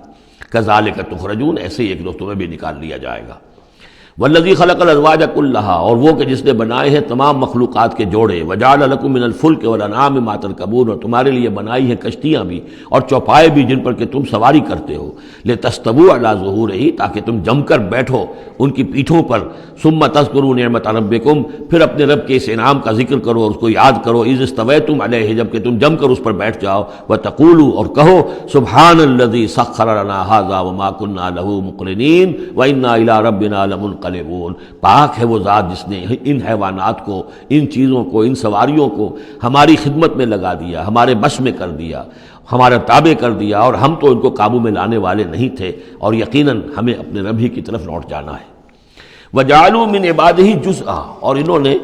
کذالک تخرجون، ایسے ہی ایک روز تمہیں بھی نکال لیا جائے گا۔ والذی خلق الازواج کلھا، اور وہ کہ جس نے بنائے ہیں تمام مخلوقات کے جوڑے، وجعل لکم من الفلک والانعام ما ترکبون، اور تمہارے لیے بنائی ہیں کشتیاں بھی اور چوپائے بھی جن پر کہ تم سواری کرتے ہو، لتستووا علی ظہورہ، تاکہ تم جم کر بیٹھو ان کی پیٹھوں پر، ثم تذکروا نعمت ربکم، پھر اپنے رب کے اس انعام کا ذکر کرو اور اس کو یاد کرو، اذ استویتم علیہ، جب کہ تم جم کر اس پر بیٹھ جاؤ، وتقولوا، اور کہو، سبحان الذی سخر لنا ھذا وما كنا له مقرنین وإنا إلی ربنا لمنقلبون، ينقلبون، پاک ہے وہ ذات جس نے ان حیوانات کو، ان چیزوں کو، ان سواریوں کو ہماری خدمت میں لگا دیا، ہمارے بش میں کر دیا، ہمارا تابع کر دیا، اور ہم تو ان کو قابو میں لانے والے نہیں تھے، اور یقیناً ہمیں اپنے رب ہی کی طرف لوٹ جانا ہے۔ وَجَعَلُوا مِنْ عِبَادِهِ جُزْءًا، اور انہوں نے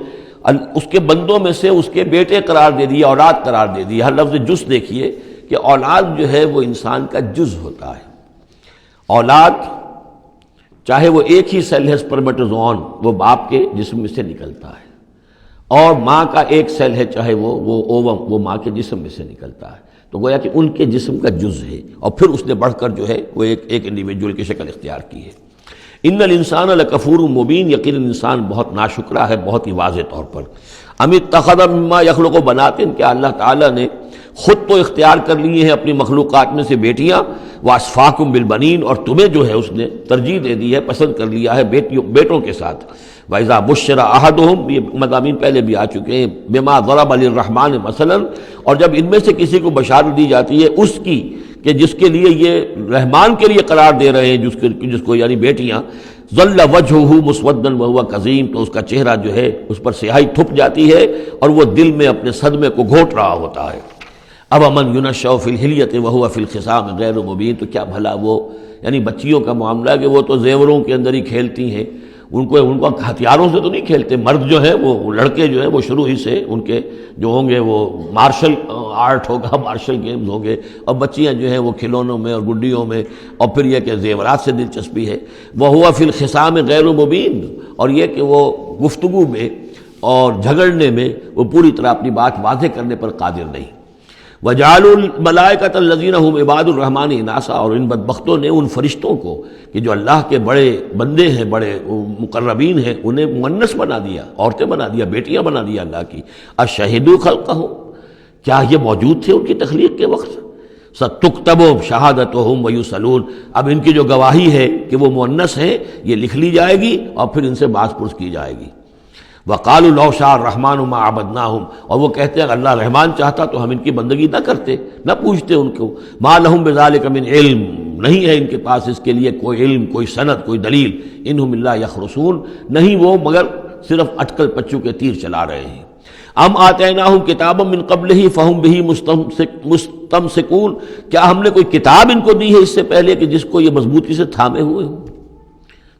اس کے بندوں میں سے اس کے بیٹے قرار دے دیے، اولاد قرار دے دی۔ ہر لفظ جز دیکھیے کہ اولاد جو ہے وہ انسان کا جز ہوتا ہے۔ اولاد چاہے وہ ایک ہی سیل ہے سپرمیٹوزوون، وہ باپ کے جسم میں سے نکلتا ہے، اور ماں کا ایک سیل ہے چاہے وہ اووم، وہ ماں کے جسم میں سے نکلتا ہے، تو گویا کہ ان کے جسم کا جز ہے، اور پھر اس نے بڑھ کر جو ہے وہ ایک انڈیویجول کی شکل اختیار کی ہے۔ ان الانسان لکفور مبین، یقیناً انسان بہت ناشکرا ہے، بہت ہی واضح طور پر۔ ام اتخذ مما یخلق بنات، کیا اللہ تعالیٰ نے خود تو اختیار کر لیے ہیں اپنی مخلوقات میں سے بیٹیاں، واسفاکم بالبنین، اور تمہیں جو ہے اس نے ترجیح دے دی ہے، پسند کر لیا ہے بیٹوں کے ساتھ۔ وَإِذَا بُشِّرَ أَحَدُهُمْ، یہ مضامین پہلے بھی آ چکے ہیں، بِمَا ضَرَبَ لِلرَّحْمَٰنِ مثلاً، اور جب ان میں سے کسی کو بشارت دی جاتی ہے اس کی کہ جس کے لیے یہ رحمان کے لیے قرار دے رہے ہیں، جس کو یعنی بیٹیاں، ظل وجہہ مسودا وہو کظیم، تو اس کا چہرہ جو ہے اس پر سیاہی تھپ جاتی ہے اور وہ دل میں اپنے صدمے کو گھوٹ رہا ہوتا ہے۔ اب امن ینشأ فی الحلیۃ وہو فی الخصام غیر مبین، تو کیا بھلا وہ یعنی بچیوں کا معاملہ ہے کہ وہ تو زیوروں کے اندر ہی کھیلتی ہیں، ان کو ہتھیاروں سے تو نہیں کھیلتے۔ مرد جو ہے وہ لڑکے جو ہیں وہ شروع ہی سے ان کے جو ہوں گے وہ مارشل آرٹ ہوگا، مارشل گیمز ہوں گے، اور بچیاں جو ہیں وہ کھلونوں میں اور گڈیوں میں، اور پھر یہ کہ زیورات سے دلچسپی ہے۔ وَهُوَ فِي الْخِصَامِ غَيْرُ مُبِينٍ، اور یہ کہ وہ گفتگو میں اور جھگڑنے میں وہ پوری طرح اپنی بات واضح کرنے پر قادر نہیں۔ وَجَعَلُوا الْمَلَائِكَةَ الَّذِينَ هُمْ عِبَادُ الرَّحْمَنِ إِنَاثًا، اور ان بدبختوں نے ان فرشتوں کو کہ جو اللہ کے بڑے بندے ہیں، بڑے مقربین ہیں، انہیں مؤنث بنا دیا، عورتیں بنا دیا، بیٹیاں بنا دیا اللہ کی۔ أَشَهِدُوا خَلْقَهُمْ، کیا یہ موجود تھے ان کی تخلیق کے وقت؟ سَتُكْتَبُ شَهَادَتُهُمْ وَيُسْأَلُونَ، اب ان کی جو گواہی ہے کہ وہ مؤنث ہیں یہ لکھ لی جائے گی اور پھر ان سے باز پرس کی جائے گی۔ وَقَالُوا لَوْ شَاءَ الرَّحْمَٰنُ مَا عَبَدْنَاهُمْ، اور وہ کہتے ہیں اللہ رحمان چاہتا تو ہم ان کی بندگی نہ کرتے، نہ پوچھتے ان کو۔ مَا لَهُم بِذَٰلِكَ مِنْ علم، نہیں ہے ان کے پاس اس کے لیے کوئی علم، کوئی سند، کوئی دلیل۔ إِنْهُمْ إِلَّا يَخْرُصُونَ، نہیں وہ مگر صرف اٹکل پچو کے تیر چلا رہے ہیں۔ ام آتیناہم کتابا من قبلہ فہم بہ مستمسکون، کیا ہم نے کوئی کتاب ان کو دی ہے اس سے پہلے کہ جس کو یہ مضبوطی سے تھامے ہوئے ہوں؟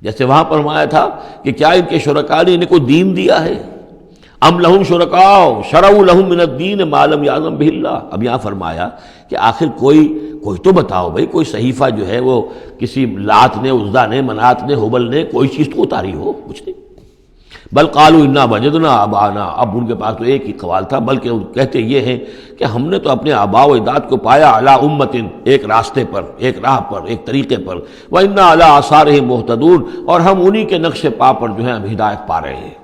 جیسے وہاں فرمایا تھا کہ کیا ان کے شرکاء نے انہیں کوئی دین دیا ہے؟ ام لہم شرکاء شرعوا لہم من الدین ما لم یعظم بہ اللہ، اب یہاں فرمایا کہ آخر کوئی تو بتاؤ بھائی، کوئی صحیفہ جو ہے وہ کسی لات نے، عزا نے، منات نے، ہبل نے کوئی چیز تو اتاری ہو، کچھ نہیں۔ بل قالوا انا وجدنا آباءنا، اب ان کے پاس تو ایک ہی قوال تھا، بلکہ کہتے یہ ہیں کہ ہم نے تو اپنے آباء و اجداد کو پایا علی امت، ایک راستے پر، ایک راہ پر، ایک طریقے پر، وانا علی آثارہم مہتدون، اور ہم انہی کے نقش پا پر جو ہے ہم ہدایت پا رہے ہیں۔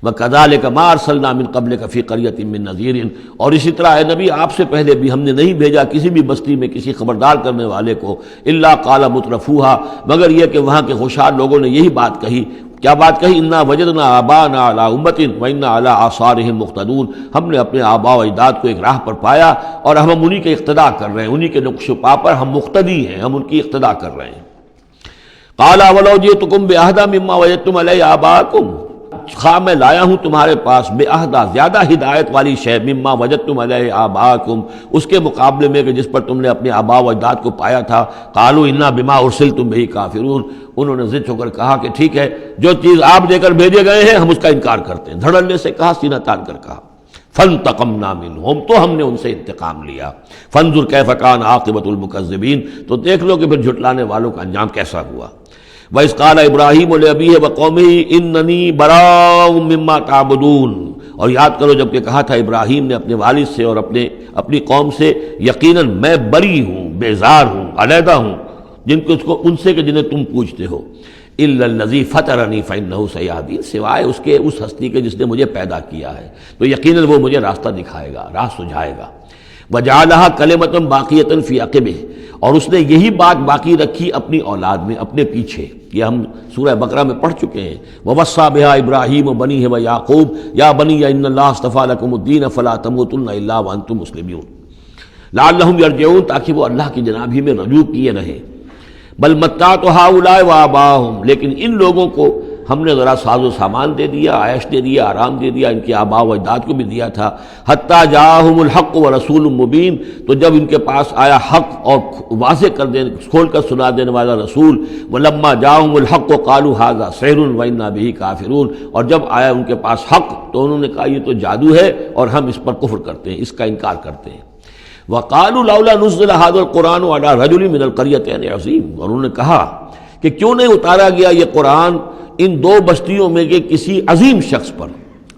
وَكَذَلِكَ مَا أَرْسَلْنَا مِن قَبْلِكَ فِي قَرْيَةٍ مِّن نَذِيرٍ، اور اسی طرح اے نبی آپ سے پہلے بھی ہم نے نہیں بھیجا کسی بھی بستی میں کسی خبردار کرنے والے کو، إِلَّا قَالَ مُتْرَفُوهَا، مگر یہ کہ وہاں کے خوشحال لوگوں نے یہی بات کہی، کیا بات کہی؟ انا وجدنا آباءنا علی امت وانا علی آثارہم مقتدون، ہم نے اپنے آباء و اجداد کو ایک راہ پر پایا اور ہم انہی کے اقتداء کر رہے ہیں، انہی کے نقش و پا پر ہم مقتدی ہیں، ہم ان کی اقتداء کر رہے ہیں۔ قال ولو جئتکم بأہدی مما وجدتم علیہ آباءکم، خواہ میں لایا ہوں تمہارے پاس بے عہدہ، زیادہ ہدایت والی شے، مما وجدتم علیہ آباءکم، اس کے مقابلے میں کہ جس پر تم نے اپنے آباء و اجداد کو پایا تھا۔ قالوا انا بما ارسلتم بہ کافرون، انہوں نے ضد ہو کر کہا کہ ٹھیک ہے، جو چیز آپ دے کر بھیجے گئے ہیں ہم اس کا انکار کرتے ہیں۔ دھڑلے سے کہا، سینہ تان کر کہا۔ فانتقمنا منہم، تو ہم نے ان سے انتقام لیا۔ فانظر کیف کان عاقبۃ المکذبین، تو دیکھ لو کہ پھر جھٹلانے والوں کا انجام کیسا ہوا۔ وَإِذْ قَالَ إِبْرَاهِيمُ لِأَبِيهِ وَقَوْمِهِ إِنَّنِي بَرَاءٌ مِّمَّا تَعْبُدُونَ، اور یاد کرو جب کہ کہا تھا ابراہیم نے اپنے والد سے اور اپنی قوم سے، یقیناً میں بری ہوں، بیزار ہوں، علیحدہ ہوں ان سے کہ جنہیں تم پوجتے ہو۔ إِلَّا الَّذِي فَطَرَنِي فَإِنَّهُ سَيَهْدِينِ، سوائے اس کے اس ہستی کے جس نے مجھے پیدا کیا ہے تو یقیناً وہ مجھے راستہ دکھائے گا، راہ سجھائے گا۔ وَجَعَلَهَا كَلِمَةً بَاقِيَةً فِي عَقِبِهِ، اور اس نے یہی بات باقی رکھی اپنی اولاد میں، اپنے پیچھے۔ یہ ہم سورہ بقرہ میں پڑھ چکے ہیں۔ وَوَصَّىٰ بِهَا إِبْرَاهِيمُ بَنِيهِ وَيَعْقُوبُ يَا بَنِيَّ إِنَّ اللَّهَ اصْطَفَىٰ لَكُمُ الدِّينَ فَلَا تَمُوتُنَّ إِلَّا وَأَنتُم مُّسْلِمُونَ لَعَلَّهُمْ يَرْجِعُونَ، تاکہ وہ اللہ کی جناب ہی میں رجوع کیے رہیں۔ بل متعت هؤلاء وآباءهم، لیکن ان لوگوں کو ہم نے ذرا ساز و سامان دے دیا، عیش دے دیا، آرام دے دیا، ان کے آباء و اجداد کو بھی دیا تھا۔ حتیٰ جاءہم الحق ورسول مبین، تو جب ان کے پاس آیا حق اور واضح کھول کر سنا دینے والا رسول، ولما جاءہم الحق قالوا ھذا سحر وانا بہ کافرون، اور جب آیا ان کے پاس حق تو انہوں نے کہا یہ تو جادو ہے اور ہم اس پر کفر کرتے ہیں، اس کا انکار کرتے ہیں۔ وقالوا لولا نزل هذا القرآن على رجل من القريتين عظيم، اور انہوں نے کہا کہ کیوں نہیں اتارا گیا یہ قرآن ان دو بستیوں میں کے کسی عظیم شخص پر۔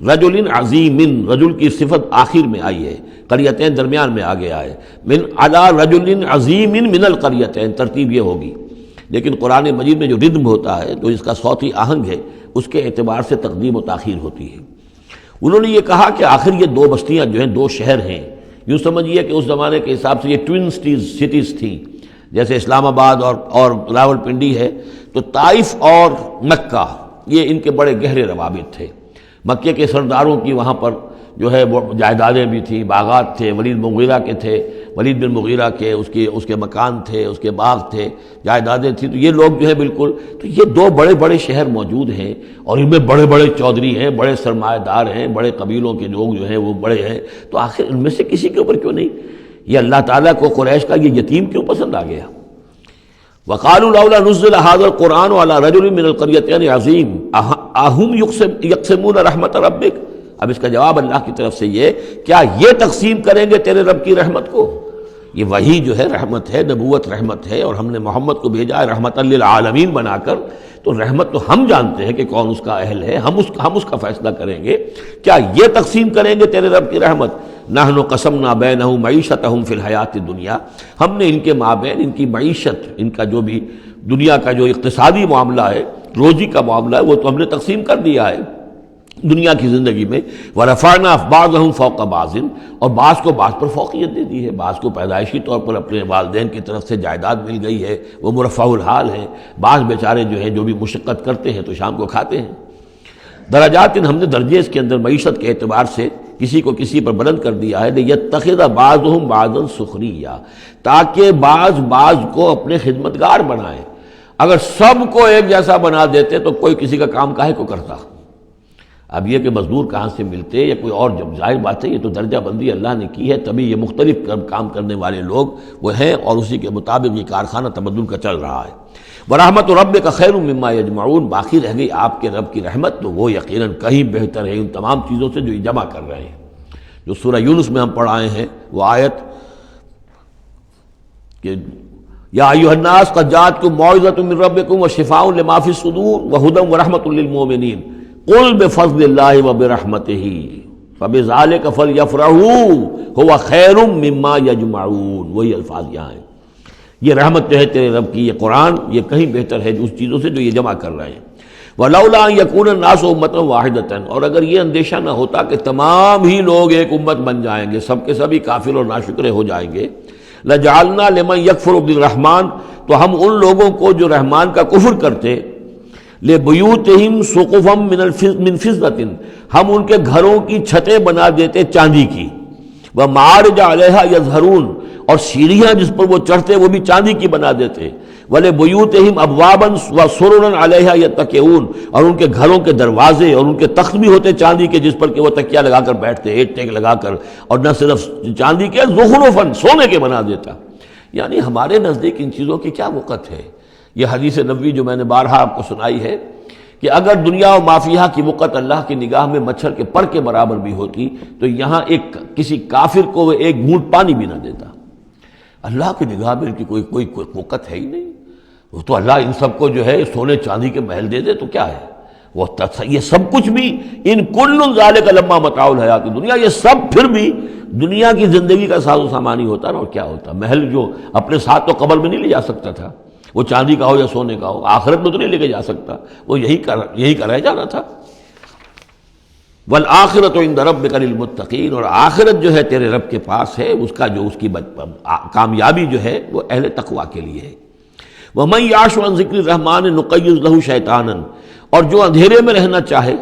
رجل عظیم، رجل کی صفت آخر میں آئی ہے، قریتین درمیان میں آگے آئے، من علی رجل عظیم من القریتین، ترتیب یہ ہوگی، لیکن قرآن مجید میں جو ردم ہوتا ہے، جو اس کا صوتی آہنگ ہے، اس کے اعتبار سے تقدیم و تاخیر ہوتی ہے۔ انہوں نے یہ کہا کہ آخر یہ دو بستیاں جو ہیں دو شہر ہیں، یوں سمجھیے کہ اس زمانے کے حساب سے یہ ٹوین سٹیز تھیں، جیسے اسلام آباد اور راول پنڈی ہے، تو طائف اور مکہ یہ ان کے بڑے گہرے روابط تھے۔ مکے کے سرداروں کی وہاں پر جو ہے وہ جائیدادیں بھی تھیں، باغات تھے، ولید مغیرہ کے تھے، ولید بن مغیرہ کے اس کے مکان تھے، اس کے باغ تھے، جائیدادیں تھیں، تو یہ لوگ جو ہے بالکل، تو یہ دو بڑے بڑے شہر موجود ہیں اور ان میں بڑے بڑے چودھری ہیں، بڑے سرمایہ دار ہیں، بڑے قبیلوں کے لوگ جو ہیں وہ بڑے ہیں، تو آخر ان میں سے کسی کے اوپر کیوں نہیں؟ یہ اللہ تعالیٰ کو قریش کا یہ یتیم کیوں پسند آ گیا؟ وقالوا لولا نزل هذا القرآن على رجل من القريتين عظيم اهم يقسمون رحمت ربك، اب اس کا جواب اللہ کی طرف سے یہ، کیا یہ تقسیم کریں گے تیرے رب کی رحمت کو؟ یہ وحی جو ہے رحمت ہے، نبوت رحمت ہے، اور ہم نے محمد کو بھیجا ہے رحمت للعالمین بنا کر، تو رحمت تو ہم جانتے ہیں کہ کون اس کا اہل ہے، ہم اس کا فیصلہ کریں گے، کیا یہ تقسیم کریں گے تیرے رب کی رحمت؟ نحن قسمنا بینہم معیشتہم فی الحیات الدنیا، ہم نے ان کے مابین ان کی معیشت، ان کا جو بھی دنیا کا جو اقتصادی معاملہ ہے، روزی کا معاملہ ہے، وہ تو ہم نے تقسیم کر دیا ہے دنیا کی زندگی میں۔ ورفعنا بعضهم فوق بعض، اور بعض کو بعض پر فوقیت دے دی ہے، بعض کو پیدائشی طور پر اپنے والدین کی طرف سے جائیداد مل گئی ہے، وہ مرفع الحال ہیں، بعض بیچارے جو ہیں جو بھی مشقت کرتے ہیں تو شام کو کھاتے ہیں۔ درجات، ہم نے درجے اس کے اندر معیشت کے اعتبار سے کسی کو کسی پر بلند کر دیا ہے، لیتخذ بعضهم بعضا سخریا، تاکہ بعض کو اپنے خدمتگار بنائیں۔ اگر سب کو ایک جیسا بنا دیتے تو کوئی کسی کا کام کاہے کو کرتا؟ اب یہ کہ مزدور کہاں سے ملتے یا کوئی اور، جب ظاہر بات ہے یہ تو درجہ بندی اللہ نے کی ہے، تبھی یہ مختلف کام کرنے والے لوگ وہ ہیں، اور اسی کے مطابق یہ کارخانہ تبدل کا چل رہا ہے۔ وَرَحْمَتُ رَبِّكَ خَيْرٌ مِّمَّا يَجْمَعُونَ، باقی رہ گئی آپ کے رب کی رحمت، تو وہ یقیناً کہیں بہتر ہے ان تمام چیزوں سے جو یہ جمع کر رہے ہیں۔ جو سورہ یونس میں ہم پڑھ آئے ہیں وہ آیت کہ یا ایھا الناس قد جاءتکم موعظۃ من ربکم وشفاء لما فی الصدور وہدی ورحمۃ للمؤمنین قل بفضل اللہ وبرحمتہ فبذلک فلیفرحوا ھو خیر مما یجمعون، وہی الفاظ یہاں ہیں۔ یہ رحمت جو ہے تیرے رب کی، یہ قرآن، یہ کہیں بہتر ہے اس چیزوں سے جو یہ جمع کر رہے ہیں۔ وَلَوْلَا أَن يَكُونَ النَّاسُ أُمَّةً وَاحِدَةً، اور اگر یہ اندیشہ نہ ہوتا کہ تمام ہی لوگ ایک امت بن جائیں گے، سب کے سبھی کافر اور ناشکرے ہو جائیں گے، لَجَعَلْنَا لِمَن يَكْفُرُ بِالرَّحْمَٰنِ، تو ہم ان لوگوں کو جو رحمان کا کفر کرتے، لِبُيُوتِهِمْ سُقُفًا مِّن فِضَّةٍ، ہم ان کے گھروں کی چھتیں بنا دیتے چاندی کی، وَمَعَارِجَ عَلَيْهَا يَظْهَرُونَ، اور سیڑھیاں جس پر وہ چڑھتے وہ بھی چاندی کی بنا دیتے، وَلِبُيُوتِهِمْ أَبْوَابًا وَسُرُرًا عَلَيْهَا يَتَّكِئُونَ، اور ان کے گھروں کے دروازے اور ان کے تخت بھی ہوتے چاندی کے جس پر کہ وہ تکیہ لگا کر بیٹھتے، ایک ٹیک لگا کر، اور نہ صرف چاندی کے، زخرفاً، سونے کے بنا دیتا۔ یعنی ہمارے نزدیک ان چیزوں کی کیا وقت ہے؟ یہ حدیث نبوی جو میں نے بارہا آپ کو سنائی ہے کہ اگر دنیا و مافیہ کی وقت اللہ کی نگاہ میں مچھر کے پر کے برابر بھی ہوتی تو یہاں کسی کافر کو وہ ایک گھونٹ پانی بھی نہ دیتا۔ اللہ کی نگاہ میں ان کی کوئی وقت ہے ہی نہیں، وہ تو اللہ ان سب کو جو ہے سونے چاندی کے محل دے دے تو کیا ہے، وہ یہ سب کچھ بھی، ان کل ذالک لما متاع الحیات الدنیا، یہ سب پھر بھی دنیا کی زندگی کا ساز و سامان ہی ہوتا نا، اور کیا ہوتا؟ محل جو اپنے ساتھ تو قبر میں نہیں لے جا سکتا تھا، وہ چاندی کا ہو یا سونے کا ہو، آخرت میں تو نہیں لے کے جا سکتا، وہ یہی کا رہ جانا تھا۔ والآخرۃ عند ربک للمتقین، اور آخرت جو ہے تیرے رب کے پاس ہے، اس کا جو اس کی کامیابی جو ہے وہ اہل تقویٰ کے لیے ہے۔ وَمَن يَعْشُ عَن ذِكْرِ الرَّحْمَٰنِ نُقَيِّضْ لَهُ شَيْطَانًا، اور جو اندھیرے میں رہنا چاہے،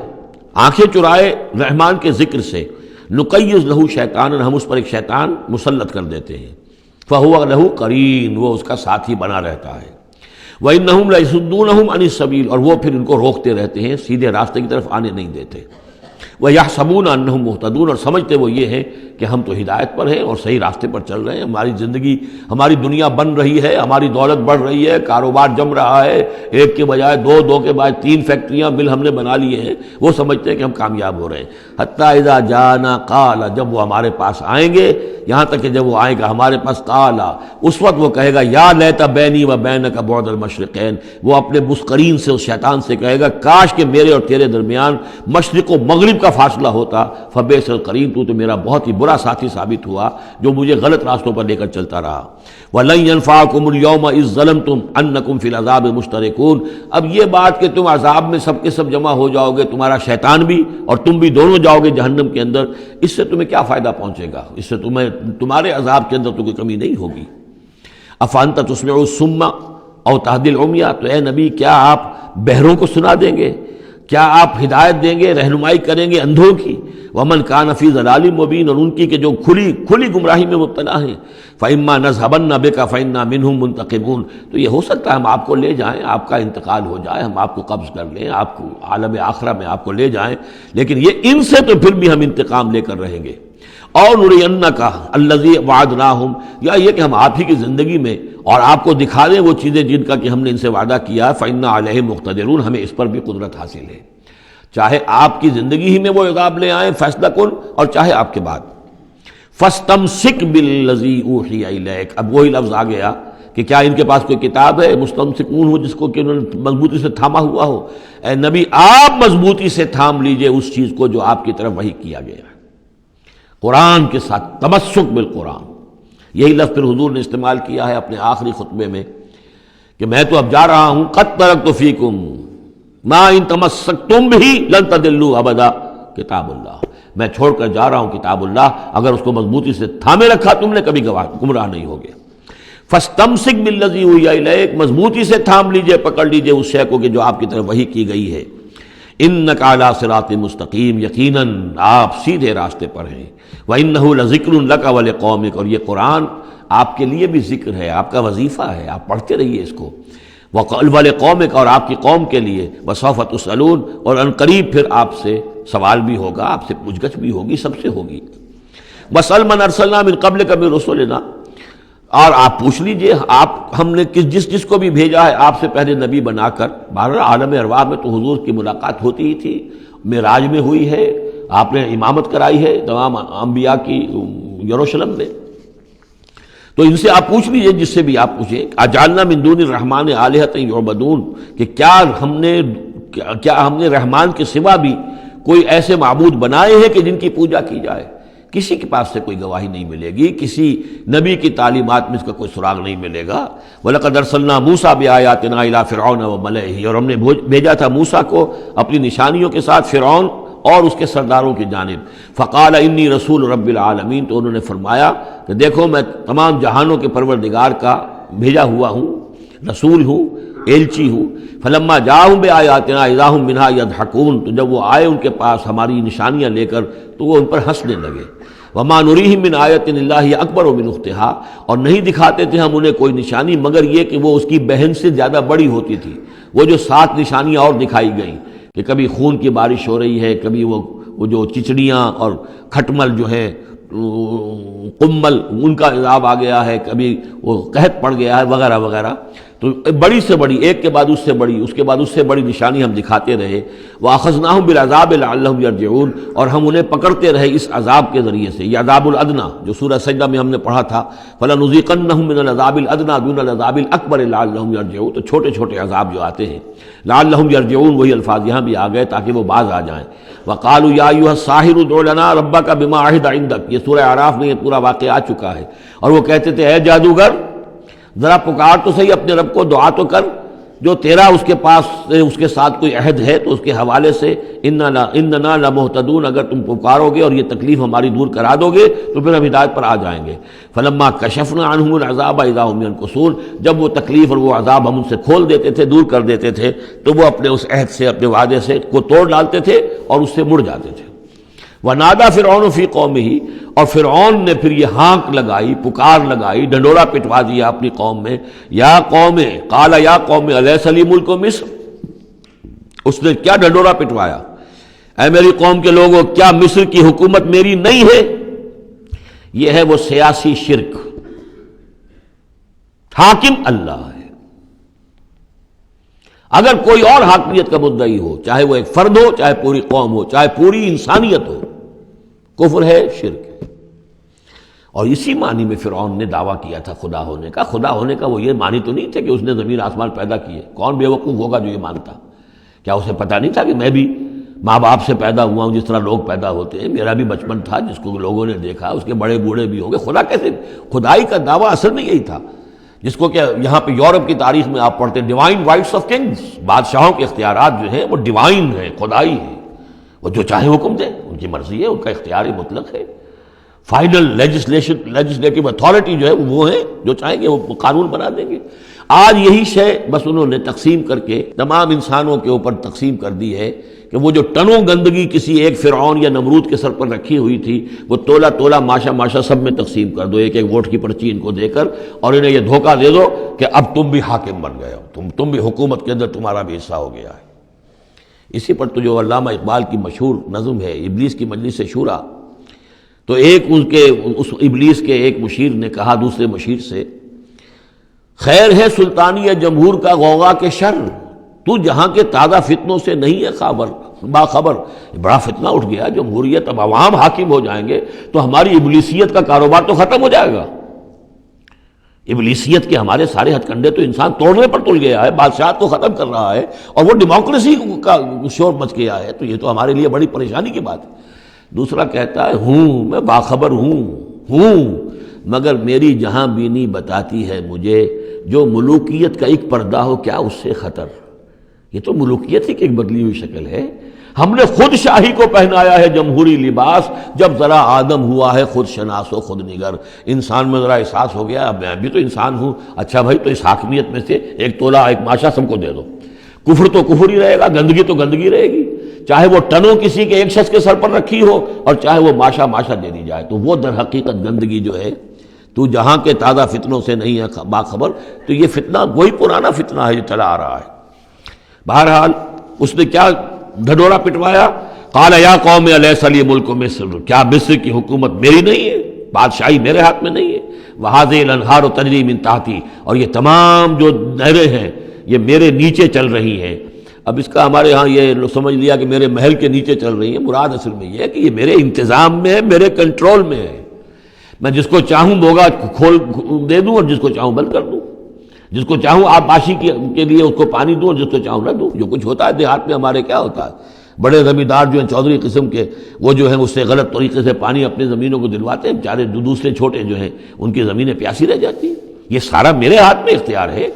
آنکھیں چرائے رحمان کے ذکر سے، نُقَيِّضْ لَهُ شَيْطَانًا، ہم اس پر ایک شیطان مسلط کر دیتے ہیں، فَهُوَ لَهُ قَرِين، وہ اس کا ساتھی بنا رہتا ہے۔ وَإِنَّهُمْ لَيَصُدُّونَهُمْ عَنِ السَّبِيلِ، اور وہ پھر ان کو روکتے رہتے ہیں، سیدھے راستے کی طرف آنے نہیں دیتے۔ وَيَحْسَبُونَ أَنَّهُمْ مُهْتَدُونَ، اور سمجھتے وہ یہ ہیں کہ ہم تو ہدایت پر ہیں اور صحیح راستے پر چل رہے ہیں، ہماری زندگی، ہماری دنیا بن رہی ہے، ہماری دولت بڑھ رہی ہے، کاروبار جم رہا ہے، ایک کے بجائے دو، دو کے بعد 3 فیکٹریاں بل ہم نے بنا لیے ہیں، وہ سمجھتے ہیں کہ ہم کامیاب ہو رہے ہیں۔ حتیٰ اذا جانا قال، جب وہ ہمارے پاس آئیں گے، یہاں تک کہ جب وہ آئے گا ہمارے پاس، قال، اس وقت وہ کہے گا یا لیت بینی و بینک بعد المشرقین، وہ اپنے مسقرین سے، اس شیطان سے کہے گا کاش کہ میرے اور تیرے درمیان مشرق و مغرب کا فاصلہ ہوتا، فبئس القرین، تو میرا بہت ہی برا ساتھی ثابت ہوا جو مجھے غلط راستوں پر لے کر چلتا رہا۔ وَلَن يَنفَعَكُمُ الْيَوْمَ إِذ ظَّلَمْتُمْ أَنَّكُمْ فِي الْعَذَابِ مُشْتَرِكُونَ، اب یہ بات کہ تم عذاب میں سب کے سب جمع ہو جاؤ گے، تمہارا شیطان بھی اور تم بھی دونوں جاؤ گے جہنم کے اندر، اس سے تمہیں کیا فائدہ پہنچے گا؟ اس سے تمہارے عذاب کے اندر تو کوئی کمی نہیں ہوگی۔ أَفَأَنْتَ تُسْمِعُ الصُّمَّ أَوْ تَهْدِي الْعُمْيَ، تو اے نبی کیا آپ بہروں کو سنا دیں گے؟ کیا آپ ہدایت دیں گے، رہنمائی کریں گے اندھوں کی؟ وَمَنْ كَانَ فِي ضَلَالٍ مُبِينٍ، اور ان کی کہ جو کھلی گمراہی میں مبتلا ہیں، فَإِمَّا نَذْهَبَنَّ بِكَ فَإِنَّا مِنْهُمْ مُنْتَقِمُونَ، تو یہ ہو سکتا ہے ہم آپ کو لے جائیں، آپ کا انتقال ہو جائے، ہم آپ کو قبض کر لیں، آپ کو عالم آخرہ میں آپ کو لے جائیں، لیکن یہ ان سے تو پھر بھی ہم انتقام لے کر رہیں گے۔ اور نُرِيَنَّكَ الَّذِي وَعَدْنَاهُمْ، یا یہ کہ ہم آپ ہی کی زندگی میں اور آپ کو دکھا دیں وہ چیزیں جن کا کہ ہم نے ان سے وعدہ کیا، فَإِنَّا عَلَيْهِمْ مُقْتَدِرُونَ، ہمیں اس پر بھی قدرت حاصل ہے، چاہے آپ کی زندگی ہی میں وہ عذاب لے آئیں فیصلہ کن، اور چاہے آپ کے بعد۔ فَاسْتَمْسِكْ بِالَّذِي أُوحِيَ إِلَيْكَ، اب وہی لفظ آ گیا کہ کیا ان کے پاس کوئی کتاب ہے، مستمسکون ہو جس کو کہ انہوں نے مضبوطی سے تھاما ہوا ہو؟ اے نبی آپ مضبوطی سے تھام لیجئے اس چیز کو جو آپ کی طرف وحی کیا گیا ہے، قرآن کے ساتھ تمسک بالقرآن۔ یہی لفظ پھر حضور نے استعمال کیا ہے اپنے آخری خطبے میں کہ میں تو اب جا رہا ہوں، قد ترکت فیکم ما ان تمسکتم بہ لن تضلوا ابدا، کتاب اللہ، میں چھوڑ کر جا رہا ہوں کتاب اللہ، اگر اس کو مضبوطی سے تھامے رکھا تم نے کبھی گمراہ نہیں ہوگے۔ فاستمسک بالذی اوحی الیک، مضبوطی سے تھام لیجئے، پکڑ لیجئے اس شے کو کہ جو آپ کی طرف وحی کی گئی ہے۔ انک علی صراط مستقیم، یقیناً آپ سیدھے راستے پر ہیں۔ وانہ لذکر لک ولقومک، اور یہ قرآن آپ کے لیے بھی ذکر ہے، آپ کا وظیفہ ہے، آپ پڑھتے رہیے اس کو۔ وَلِقَوْمِكَ، اور آپ کی قوم کے لیے۔ وَسَوْفَ تُسْأَلُونَ، اور عنقریب پھر آپ سے سوال بھی ہوگا، آپ سے پوچھ گچھ بھی ہوگی، سب سے ہوگی۔ وَاسْأَلْ مَنْ أَرْسَلْنَا مِنْ قَبْلِكَ مِنْ رُسُلِنَا، اور آپ پوچھ لیجئے ہم نے جس کو بھی بھیجا ہے آپ سے پہلے نبی بنا کر۔ بہرحال عالم ارواح میں تو حضور کی ملاقات ہوتی ہی تھی، معراج میں ہوئی ہے، آپ نے امامت کرائی ہے تمام انبیاء کی یروشلم میں، تو ان سے آپ پوچھ لیجئے جس سے بھی آپ پوچھیں۔ اجعلنا من دون الرحمن آلہۃ یعبدون، کہ کیا ہم نے رحمان کے سوا بھی کوئی ایسے معبود بنائے ہیں کہ جن کی پوجا کی جائے؟ کسی کے پاس سے کوئی گواہی نہیں ملے گی، کسی نبی کی تعلیمات میں اس کا کوئی سراغ نہیں ملے گا۔ وَلَقَدْ أَرْسَلْنَا مُوسَىٰ بِآيَاتِنَا إِلَىٰ فِرْعَوْنَ وَمَلَئِهِ، اور ہم نے بھیجا تھا موسیٰ کو اپنی نشانیوں کے ساتھ فرعون اور اس کے سرداروں کی جانب۔ فقال انی رسول رب العالمین، تو انہوں نے فرمایا کہ دیکھو میں تمام جہانوں کے پروردگار کا بھیجا ہوا ہوں، رسول ہوں، ایلچی ہوں۔ فلما جاءہم بآیاتنا اذا ہم منہا یضحکون، تو جب وہ آئے ان کے پاس ہماری نشانیاں لے کر تو وہ ان پر ہنسنے لگے۔ وما نریہم من آیۃ الا ہی اکبر من اختہا، اور نہیں دکھاتے تھے ہم انہیں کوئی نشانی مگر یہ کہ وہ اس کی بہن سے زیادہ بڑی ہوتی تھی۔ وہ جو 7 نشانیاں اور دکھائی گئیں کہ کبھی خون کی بارش ہو رہی ہے، کبھی وہ جو چچڑیاں اور کھٹمل جو ہے قمل ان کا عذاب آ گیا ہے، کبھی وہ قحط پڑ گیا ہے، وغیرہ وغیرہ، تو بڑی سے بڑی، ایک کے بعد اس سے بڑی، اس کے بعد اس سے بڑی نشانی ہم دکھاتے رہے۔ وَأَخَذْنَاهُمْ بِالْعَذَابِ لَعَلَّهُمْ يَرْجِعُونَ، اور ہم انہیں پکڑتے رہے اس عذاب کے ذریعے سے، یہ عذاب الادنیٰ جو سورہ سجدہ میں ہم نے پڑھا تھا، فَلَنُذِيقَنَّهُم مِّنَ الْعَذَابِ الْأَدْنَىٰ دُونَ الْعَذَابِ الْأَكْبَرِ لَعَلَّهُمْ يَرْجِعُونَ، تو چھوٹے چھوٹے عذاب جو آتے ہیں لَعَلَّهُمْ يَرْجِعُونَ، وہی الفاظ یہاں بھی آ گئے تاکہ وہ باز آ جائیں۔ وَقَالُوا يَا أَيُّهَا السَّاحِرُ ادْعُ لَنَا رَبَّكَ بِمَا عَهِدَ عِندَكَ، یہ سورہ اعراف میں یہ پورا واقعہ آ چکا ہے، اور وہ کہتے تھے اے جادوگر ذرا پکار تو صحیح اپنے رب کو، دعا تو کر، جو تیرا اس کے پاس اس کے ساتھ کوئی عہد ہے تو اس کے حوالے سے اننا لمہتدون، اگر تم پکارو گے اور یہ تکلیف ہماری دور کرا دو گے تو پھر ہم ہدایت پر آ جائیں گے۔ فلما کشفنا عنہم العذاب اذا هم ينكثون، جب وہ تکلیف اور وہ عذاب ہم ان سے کھول دیتے تھے، دور کر دیتے تھے، تو وہ اپنے اس عہد سے، اپنے وعدے سے کو توڑ ڈالتے تھے اور اس سے مڑ جاتے تھے۔ وَنَادَى فِرْعَوْنُ فِي قَوْمِهِ، اور فرعون نے پھر یہ ہانک لگائی، پکار لگائی، ڈنڈورا پٹوا دیا اپنی قوم میں، یا قوم قال یا قوم الیس لی ملک مصر. اس نے کیا ڈنڈورا پٹوایا؟ اے میری قوم کے لوگوں، کیا مصر کی حکومت میری نہیں ہے؟ یہ ہے وہ سیاسی شرک. حاکم اللہ ہے. اگر کوئی اور حاکمیت کا مدعی ہو، چاہے وہ ایک فرد ہو، چاہے پوری قوم ہو، چاہے پوری انسانیت ہو، کفر ہے، شرک ہے. اور اسی معنی میں فرعون نے دعویٰ کیا تھا خدا ہونے کا. خدا ہونے کا وہ یہ معنی تو نہیں تھا کہ اس نے زمین آسمان پیدا کیے. کون بے وقوف ہوگا جو یہ مانتا؟ کیا اسے پتہ نہیں تھا کہ میں بھی ماں باپ سے پیدا ہوا ہوں جس طرح لوگ پیدا ہوتے ہیں؟ میرا بھی بچپن تھا جس کو لوگوں نے دیکھا، اس کے بڑے بوڑھے بھی ہوں گے. خدا کیسے؟ خدائی کا دعویٰ اصل میں یہی تھا جس کو کہ یہاں پہ یورپ کی تاریخ میں آپ پڑھتے ہیں ڈیوائن رائٹس آف کنگز. بادشاہوں کے اختیارات جو ہیں وہ ڈیوائن ہیں، خدائی ہیں. وہ جو چاہے حکم دیں، ان کی مرضی ہے، ان کا اختیار مطلق ہے. فائنل لیجسلیٹو اتھارٹی جو ہے وہ ہیں، جو چاہیں گے وہ قانون بنا دیں گے. آج یہی شے بس انہوں نے تقسیم کر کے تمام انسانوں کے اوپر تقسیم کر دی ہے کہ وہ جو ٹنوں گندگی کسی ایک فرعون یا نمرود کے سر پر رکھی ہوئی تھی، وہ تولا تولا ماشا ماشا سب میں تقسیم کر دو، ایک ایک ووٹ کی پرچی ان کو دے کر، اور انہیں یہ دھوکہ دے دو کہ اب تم بھی حاکم بن گئے ہو، تم بھی حکومت کے اندر تمہارا بھی حصہ ہو گیا ہے. اسی پر تو جو علامہ اقبال کی مشہور نظم ہے ابلیس کی مجلس شورا، تو ایک اس ابلیس کے ایک مشیر نے کہا دوسرے مشیر سے، خیر ہے سلطانی جمہور کا غوغا کے شر، تو جہاں کے تازہ فتنوں سے نہیں ہے باخبر. بڑا فتنہ اٹھ گیا جمہوریت، اب عوام حاکم ہو جائیں گے تو ہماری ابلیسیت کا کاروبار تو ختم ہو جائے گا. ابلیسیت کے ہمارے سارے ہتھ کنڈے تو انسان توڑنے پر تل گیا ہے، بادشاہ تو ختم کر رہا ہے، اور وہ ڈیموکریسی کا شور مچ گیا ہے. تو یہ تو ہمارے لیے بڑی پریشانی کی بات ہے. دوسرا کہتا ہے میں باخبر ہوں مگر میری جہاں بینی بتاتی ہے مجھے، جو ملوکیت کا ایک پردہ ہو کیا اس سے خطر. یہ تو ملوکیت ہی کی ایک بدلی ہوئی شکل ہے. ہم نے خود شاہی کو پہنایا ہے جمہوری لباس، جب ذرا آدم ہوا ہے خود شناس و خود نگر. انسان میں ذرا احساس ہو گیا، اب میں بھی تو انسان ہوں. اچھا بھائی، تو اس حاکمیت میں سے ایک تولا ایک ماشا سب کو دے دو. کفر تو کفر ہی رہے گا، گندگی تو گندگی رہے گی، چاہے وہ ٹنوں کسی کے ایک شخص کے سر پر رکھی ہو اور چاہے وہ ماشا ماشا دے دی جائے. تو وہ در حقیقت گندگی جو ہے، تو جہاں کے تازہ فتنوں سے نہیں ہے باخبر. تو یہ فتنہ وہی پرانا فتنہ ہے جو چلا آ رہا ہے. بہرحال اس نے کیا ڈھڈورا پٹوایا؟ قال یا قوم الیس لی ملک مصر، کیا مصر کی حکومت میری نہیں ہے، بادشاہی میرے ہاتھ میں نہیں ہے. وہذہ الانہار تجری من تحتی، اور یہ تمام جو نہریں ہیں یہ میرے نیچے چل رہی ہیں. اب اس کا ہمارے ہاں یہ سمجھ لیا کہ میرے محل کے نیچے چل رہی ہیں. مراد اصل میں یہ ہے کہ یہ میرے انتظام میں ہے، میرے کنٹرول میں ہے. میں جس کو چاہوں بوگا کھول دے دوں اور جس کو چاہوں بند کر دوں، جس کو چاہوں آبپاشی کے لیے اس کو پانی دوں اور جس کو چاہوں نہ دوں. جو کچھ ہوتا ہے دیہات میں ہمارے کیا ہوتا ہے، بڑے زمیندار جو ہیں چودھری قسم کے، وہ جو ہیں اس سے غلط طریقے سے پانی اپنی زمینوں کو دلواتے ہیں، بیچارے دوسرے چھوٹے جو ہیں ان کی زمینیں پیاسی رہ جاتی ہیں. یہ سارا میرے ہاتھ میں اختیار ہے.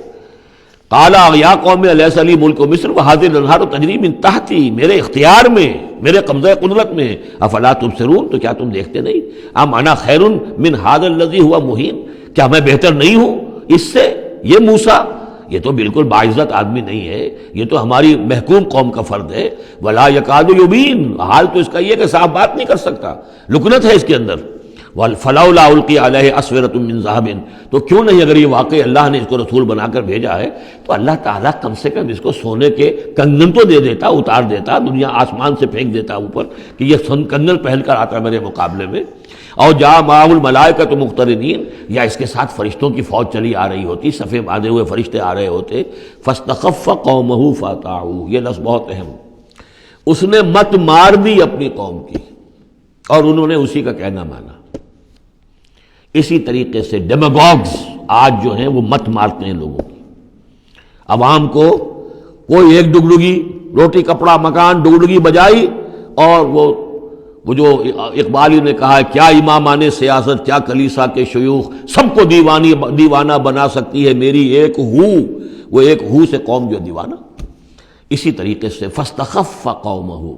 قال یا قوم الیس لی ملک مصر وہذہ الانہار تجری من تحتی، میرے اختیار میں، میرے قبضہ قدرت میں. افلا تبصرون، تو کیا تم دیکھتے نہیں؟ ام انا خیر من ھذا الذی ھوا مہین، کیا میں بہتر نہیں ہوں اس سے؟ یہ موسیٰ یہ تو بالکل باعزت آدمی نہیں ہے، یہ تو ہماری محکوم قوم کا فرد ہے. ولا یکاد یبین، حال تو اس کا یہ کہ صاف بات نہیں کر سکتا، لکنت ہے اس کے اندر. فلولا القی علیہ اسورۃ من ذہب، تو کیوں نہیں اگر یہ واقعی اللہ نے اس کو رسول بنا کر بھیجا ہے تو اللہ تعالیٰ کم سے کم اس کو سونے کے کنگن تو دے دیتا، اتار دیتا، دنیا آسمان سے پھینک دیتا اوپر کہ یہ کنگن پہن کر آتا میرے مقابلے میں. اور جاء معہ الملائکۃ مقترنین، یا اس کے ساتھ فرشتوں کی فوج چلی آ رہی ہوتی، صفے باندھے ہوئے فرشتے آ رہے ہوتے. فاستخف قومہ فاطاعوہ، یہ لفظ بہت اہم، اس نے مت مار دی اپنی قوم کی اور انہوں نے اسی کا کہنا مانا. اسی طریقے سے ڈیماگوگز آج جو ہیں وہ مت مارتے ہیں لوگوں کی. عوام کو کوئی ایک ڈگڈگی، روٹی کپڑا مکان ڈگڈگی بجائی، اور وہ جو اقبالی نے کہا ہے کیا امامان سیاست، کیا کلیسا کے شیوخ، سب کو دیوانہ بنا سکتی ہے میری ایک ہو. وہ ایک ہو سے قوم جو دیوانہ. اسی طریقے سے فاستخف قومہ،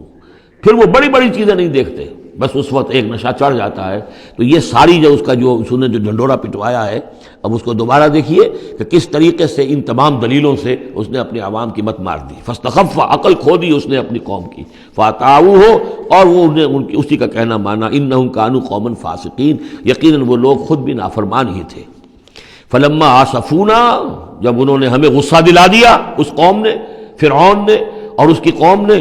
پھر وہ بڑی بڑی چیزیں نہیں دیکھتے، بس اس وقت ایک نشہ چڑھ جاتا ہے. تو یہ ساری جو اس کا جو اس نے جو ڈھنڈورا پٹوایا ہے، اب اس کو دوبارہ دیکھیے کہ کس طریقے سے ان تمام دلیلوں سے اس نے اپنے عوام کی مت مار دی. فاستخف، عقل کھو دی اس نے اپنی قوم کی. فاطاعوہ، اور وہ انہیں اسی کا کہنا مانا. انہم کانوا قوما فاسقین، یقیناً وہ لوگ خود بھی نافرمان ہی تھے. فلما آسفونا، جب انہوں نے ہمیں غصہ دلا دیا، اس قوم نے، فرعون نے اور اس کی قوم نے،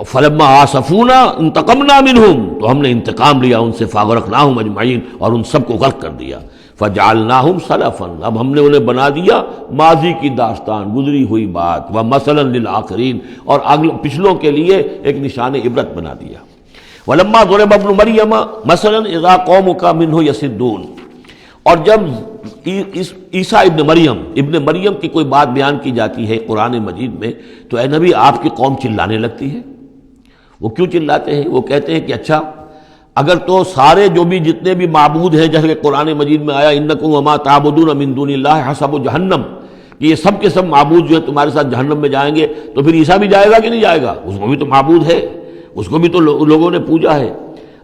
فلما آسفونا انتقمنا منہم، تو ہم نے انتقام لیا ان سے. فاغرقناہم اجمعین، اور ان سب کو غرق کر دیا. فجعلناہم سلفا، اب ہم نے انہیں بنا دیا ماضی کی داستان، گزری ہوئی بات. ومثلا للآخرین، اور پچھلوں کے لیے ایک نشان عبرت بنا دیا. ولما ضرب ابن مریم مثلا اذا قومک منہ یصدون، اور جب عیسیٰ ابن مریم کی کوئی بات بیان کی جاتی ہے قرآن مجید میں، تو اے نبی آپ کی قوم چلانے لگتی ہے. وہ کیوں چلاتے ہیں؟ وہ کہتے ہیں کہ اچھا اگر تو سارے جو بھی جتنے بھی معبود ہیں، جیسے کہ قرآن مجید میں آیا انکم وما تعبدون من دون اللہ حسب جہنم، کہ یہ سب کے سب معبود جو ہے تمہارے ساتھ جہنم میں جائیں گے، تو پھر عیسیٰ بھی جائے گا کہ نہیں جائے گا؟ اس کو بھی تو معبود ہے، اس کو بھی تو لوگوں نے پوجا ہے.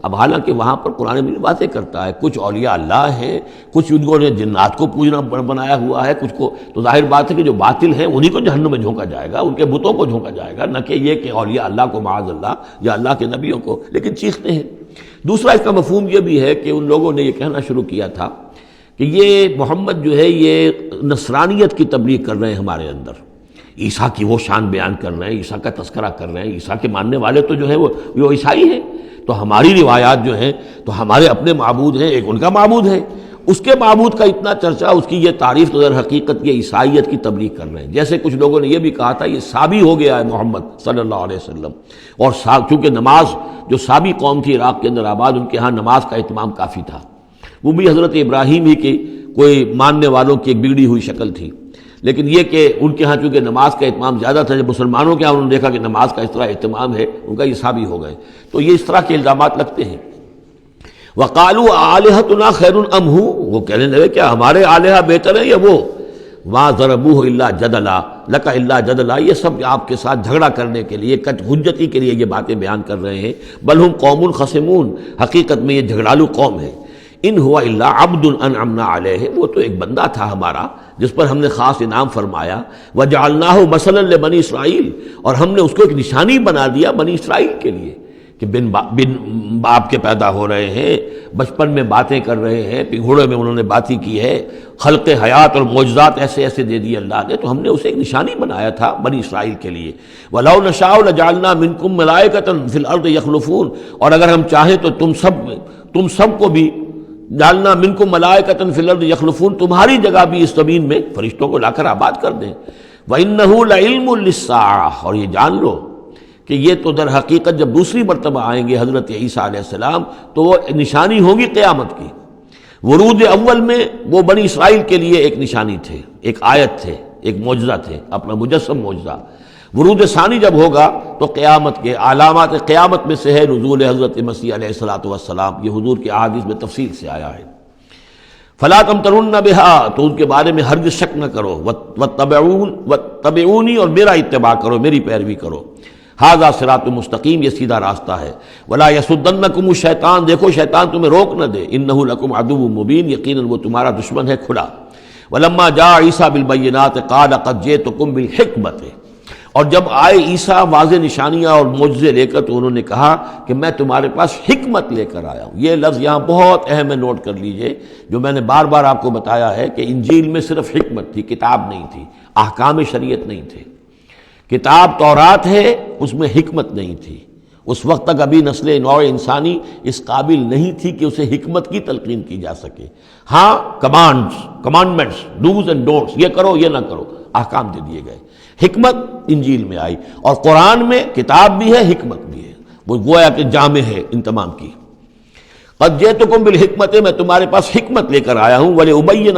اب حالانکہ وہاں پر قرآن مجید باتیں کرتا ہے، کچھ اولیاء اللہ ہیں، کچھ ان کو نے جنات کو پوجنا بنایا ہوا ہے، کچھ کو تو ظاہر بات ہے کہ جو باطل ہیں انہی کو جہنم میں جھونکا جائے گا، ان کے بتوں کو جھونکا جائے گا، نہ کہ یہ کہ اولیاء اللہ کو معاذ اللہ یا اللہ کے نبیوں کو. لیکن چیختے ہیں. دوسرا اس کا مفہوم یہ بھی ہے کہ ان لوگوں نے یہ کہنا شروع کیا تھا کہ یہ محمد جو ہے یہ نصرانیت کی تبلیغ کر رہے ہیں ہمارے اندر، عیسیٰ کی وہ شان بیان کر رہے ہیں، عیسیٰ کا تذکرہ کر رہے ہیں. عیسیٰ کے ماننے والے تو جو ہے وہ عیسائی ہیں، تو ہماری روایات جو ہیں تو ہمارے اپنے معبود ہیں، ایک ان کا معبود ہے، اس کے معبود کا اتنا چرچا، اس کی یہ تعریف، تو در حقیقت یہ عیسائیت کی تبلیغ کر رہے ہیں. جیسے کچھ لوگوں نے یہ بھی کہا تھا یہ سابی ہو گیا ہے محمد صلی اللہ علیہ وسلم. اور چونکہ نماز جو سابی قوم تھی عراق کے اندر آباد، ان کے ہاں نماز کا اہتمام کافی تھا. وہ بھی حضرت ابراہیم ہی کے کوئی ماننے والوں کی ایک بگڑی ہوئی شکل تھی. لیکن یہ کہ ان کے ہاں چونکہ نماز کا اہتمام زیادہ تھا، جب مسلمانوں کے ہاں انہوں نے دیکھا کہ نماز کا اس طرح اہتمام ہے، ان کا یہ سابی ہو گئے. تو یہ اس طرح کے الزامات لگتے ہیں. وقالوا آلہتنا خیر ام ہو، وہ کہنے لگے کیا ہمارے الہہ بہتر ہیں یا وہ؟ ما ضربوہ الا جدلا لک الا جدلا، یہ سب آپ کے ساتھ جھگڑا کرنے کے لیے، کٹ حجتی کے لیے یہ باتیں بیان کر رہے ہیں. بل ہم قوم خصمون، حقیقت میں یہ جھگڑالو قوم ہے. ان ہوا الا عبد انعمنا علیہ، وہ تو ایک بندہ تھا ہمارا جس پر ہم نے خاص انعام فرمایا. وجعلناہ مثلا لبنی اسرائیل، اور ہم نے اس کو ایک نشانی بنا دیا بنی اسرائیل کے لیے کہ بن باپ کے پیدا ہو رہے ہیں، بچپن میں باتیں کر رہے ہیں، پنگھوڑے میں انہوں نے باتیں کی ہے، خلق حیات اور معجزات ایسے ایسے دے دیے اللہ نے. تو ہم نے اسے ایک نشانی بنایا تھا بنی اسرائیل کے لیے. وَلَوْ نَشَاءُ لَجَعَلْنَا مِنْكُمْ مَلَائِكَةً فِي الْأَرْضِ يَخْلُفُونَ، اور اگر ہم چاہیں تو تم سب کو بھی جعلنا منکم ملائکۃ فی الارض یخلفون، تمہاری جگہ بھی اس زمین میں فرشتوں کو لا کر آباد کر دیں. وَإِنَّهُ لَعِلْمٌ لِلسَّاعَةِ، اور یہ جان لو کہ یہ تو در حقیقت جب دوسری مرتبہ آئیں گے حضرت عیسیٰ علیہ السلام تو وہ نشانی ہوگی قیامت کی. ورود اول میں وہ بنی اسرائیل کے لیے ایک نشانی تھے، ایک آیت تھے، ایک معجزہ تھے، اپنا مجسم معجزہ. ورود ثانی جب ہوگا تو قیامت کے علامات قیامت میں سے ہے نزول حضرت مسیح علیہ الصلوۃ والسلام. یہ حضور کی احادیث میں تفصیل سے آیا ہے. فلا تمترن بها، تو ان کے بارے میں ہرگز شک نہ کرو. واتبعونی، اور میرا اتباع کرو، میری پیروی کرو. ھذا صراط مستقیم، یہ سیدھا راستہ ہے. ولا یصدنکم الشیطان، دیکھو شیطان تمہیں روک نہ دے. انہ لکم عدو مبین، یقیناً وہ تمہارا دشمن ہے کھلا. ولما جاء عیسیٰ بالبینات قال قد جئتکم بالحکمۃ، اور جب آئے عیسیٰ واضح نشانیاں اور معجزے لے کر تو انہوں نے کہا کہ میں تمہارے پاس حکمت لے کر آیا ہوں. یہ لفظ یہاں بہت اہم ہے، نوٹ کر لیجئے. جو میں نے بار بار آپ کو بتایا ہے کہ انجیل میں صرف حکمت تھی، کتاب نہیں تھی، احکام شریعت نہیں تھے. کتاب تورات ہے، اس میں حکمت نہیں تھی. اس وقت تک ابھی نسل نوع انسانی اس قابل نہیں تھی کہ اسے حکمت کی تلقین کی جا سکے. ہاں کمانڈمنٹس، ڈوز اینڈ ڈونٹس، یہ کرو یہ نہ کرو، احکام دے دیے گئے. حکمت انجیل میں آئی، اور قرآن میں کتاب بھی ہے، حکمت بھی ہے. وہ گویا کہ جامع ہے ان تمام کی. قد جئتکم بالحکمت، میں تمہارے پاس حکمت لے کر آیا ہوں. ولأبین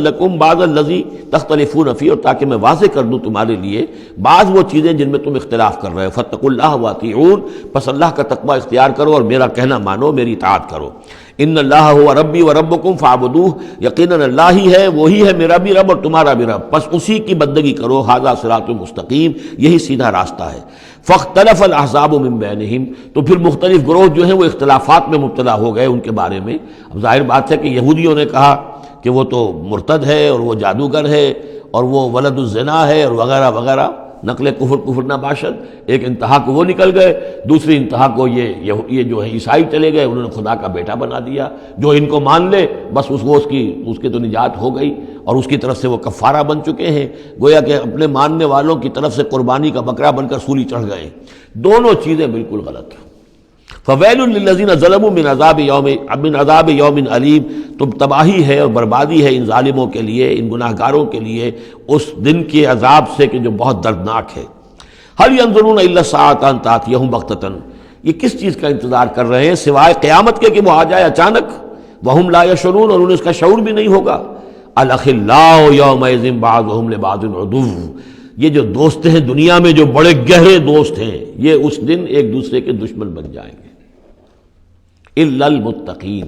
لکم بعض الذی تختلفون فیہ، اور تاکہ میں واضح کر دوں تمہارے لیے بعض وہ چیزیں جن میں تم اختلاف کر رہے ہو. فاتقوا اللہ واطیعون، پس اللہ کا تقوی اختیار کرو اور میرا کہنا مانو، میری اطاعت کرو. ان اللہ ہوا ربی و ربکم فاعبدوہ، یقیناً اللہ ہی ہے، وہی ہے میرا بھی رب اور تمہارا بھی رب، بس اسی کی بندگی کرو، ھذا صراط مستقیم، یہی سیدھا راستہ ہے۔ فاختلف الاحزاب من بینہم، تو پھر مختلف گروہ جو ہیں وہ اختلافات میں مبتلا ہو گئے ان کے بارے میں۔ اب ظاہر بات ہے کہ یہودیوں نے کہا کہ وہ تو مرتد ہے اور وہ جادوگر ہے اور وہ ولد الزنا ہے اور وغیرہ وغیرہ، نقل کفر نہ باشد۔ ایک انتہا کو وہ نکل گئے، دوسری انتہا کو یہ جو ہے عیسائی چلے گئے، انہوں نے خدا کا بیٹا بنا دیا، جو ان کو مان لے بس اس کی تو نجات ہو گئی، اور اس کی طرف سے وہ کفارہ بن چکے ہیں، گویا کہ اپنے ماننے والوں کی طرف سے قربانی کا بکرا بن کر سولی چڑھ گئے۔ دونوں چیزیں بالکل غلط ہیں۔ فویل للذین ظلموا من عذاب یوم علیم، تم تباہی ہے اور بربادی ہے ان ظالموں کے لیے، ان گناہ گاروں کے لیے اس دن کے عذاب سے کہ جو بہت دردناک ہے۔ هل ينظرون الا الساعة ان تأتيهم بغتة، یہ کس چیز کا انتظار کر رہے ہیں سوائے قیامت کے کہ وہ آ جائے اچانک، وهم لا يشعرون، اور انہیں اس کا شعور بھی نہیں ہوگا۔ الاخلاء یومئذ بعضهم لبعض عدو، یہ جو دوست ہیں دنیا میں جو بڑے گہرے دوست ہیں، یہ اس دن ایک دوسرے کے دشمن بن جائیں گے۔ الا المتقین،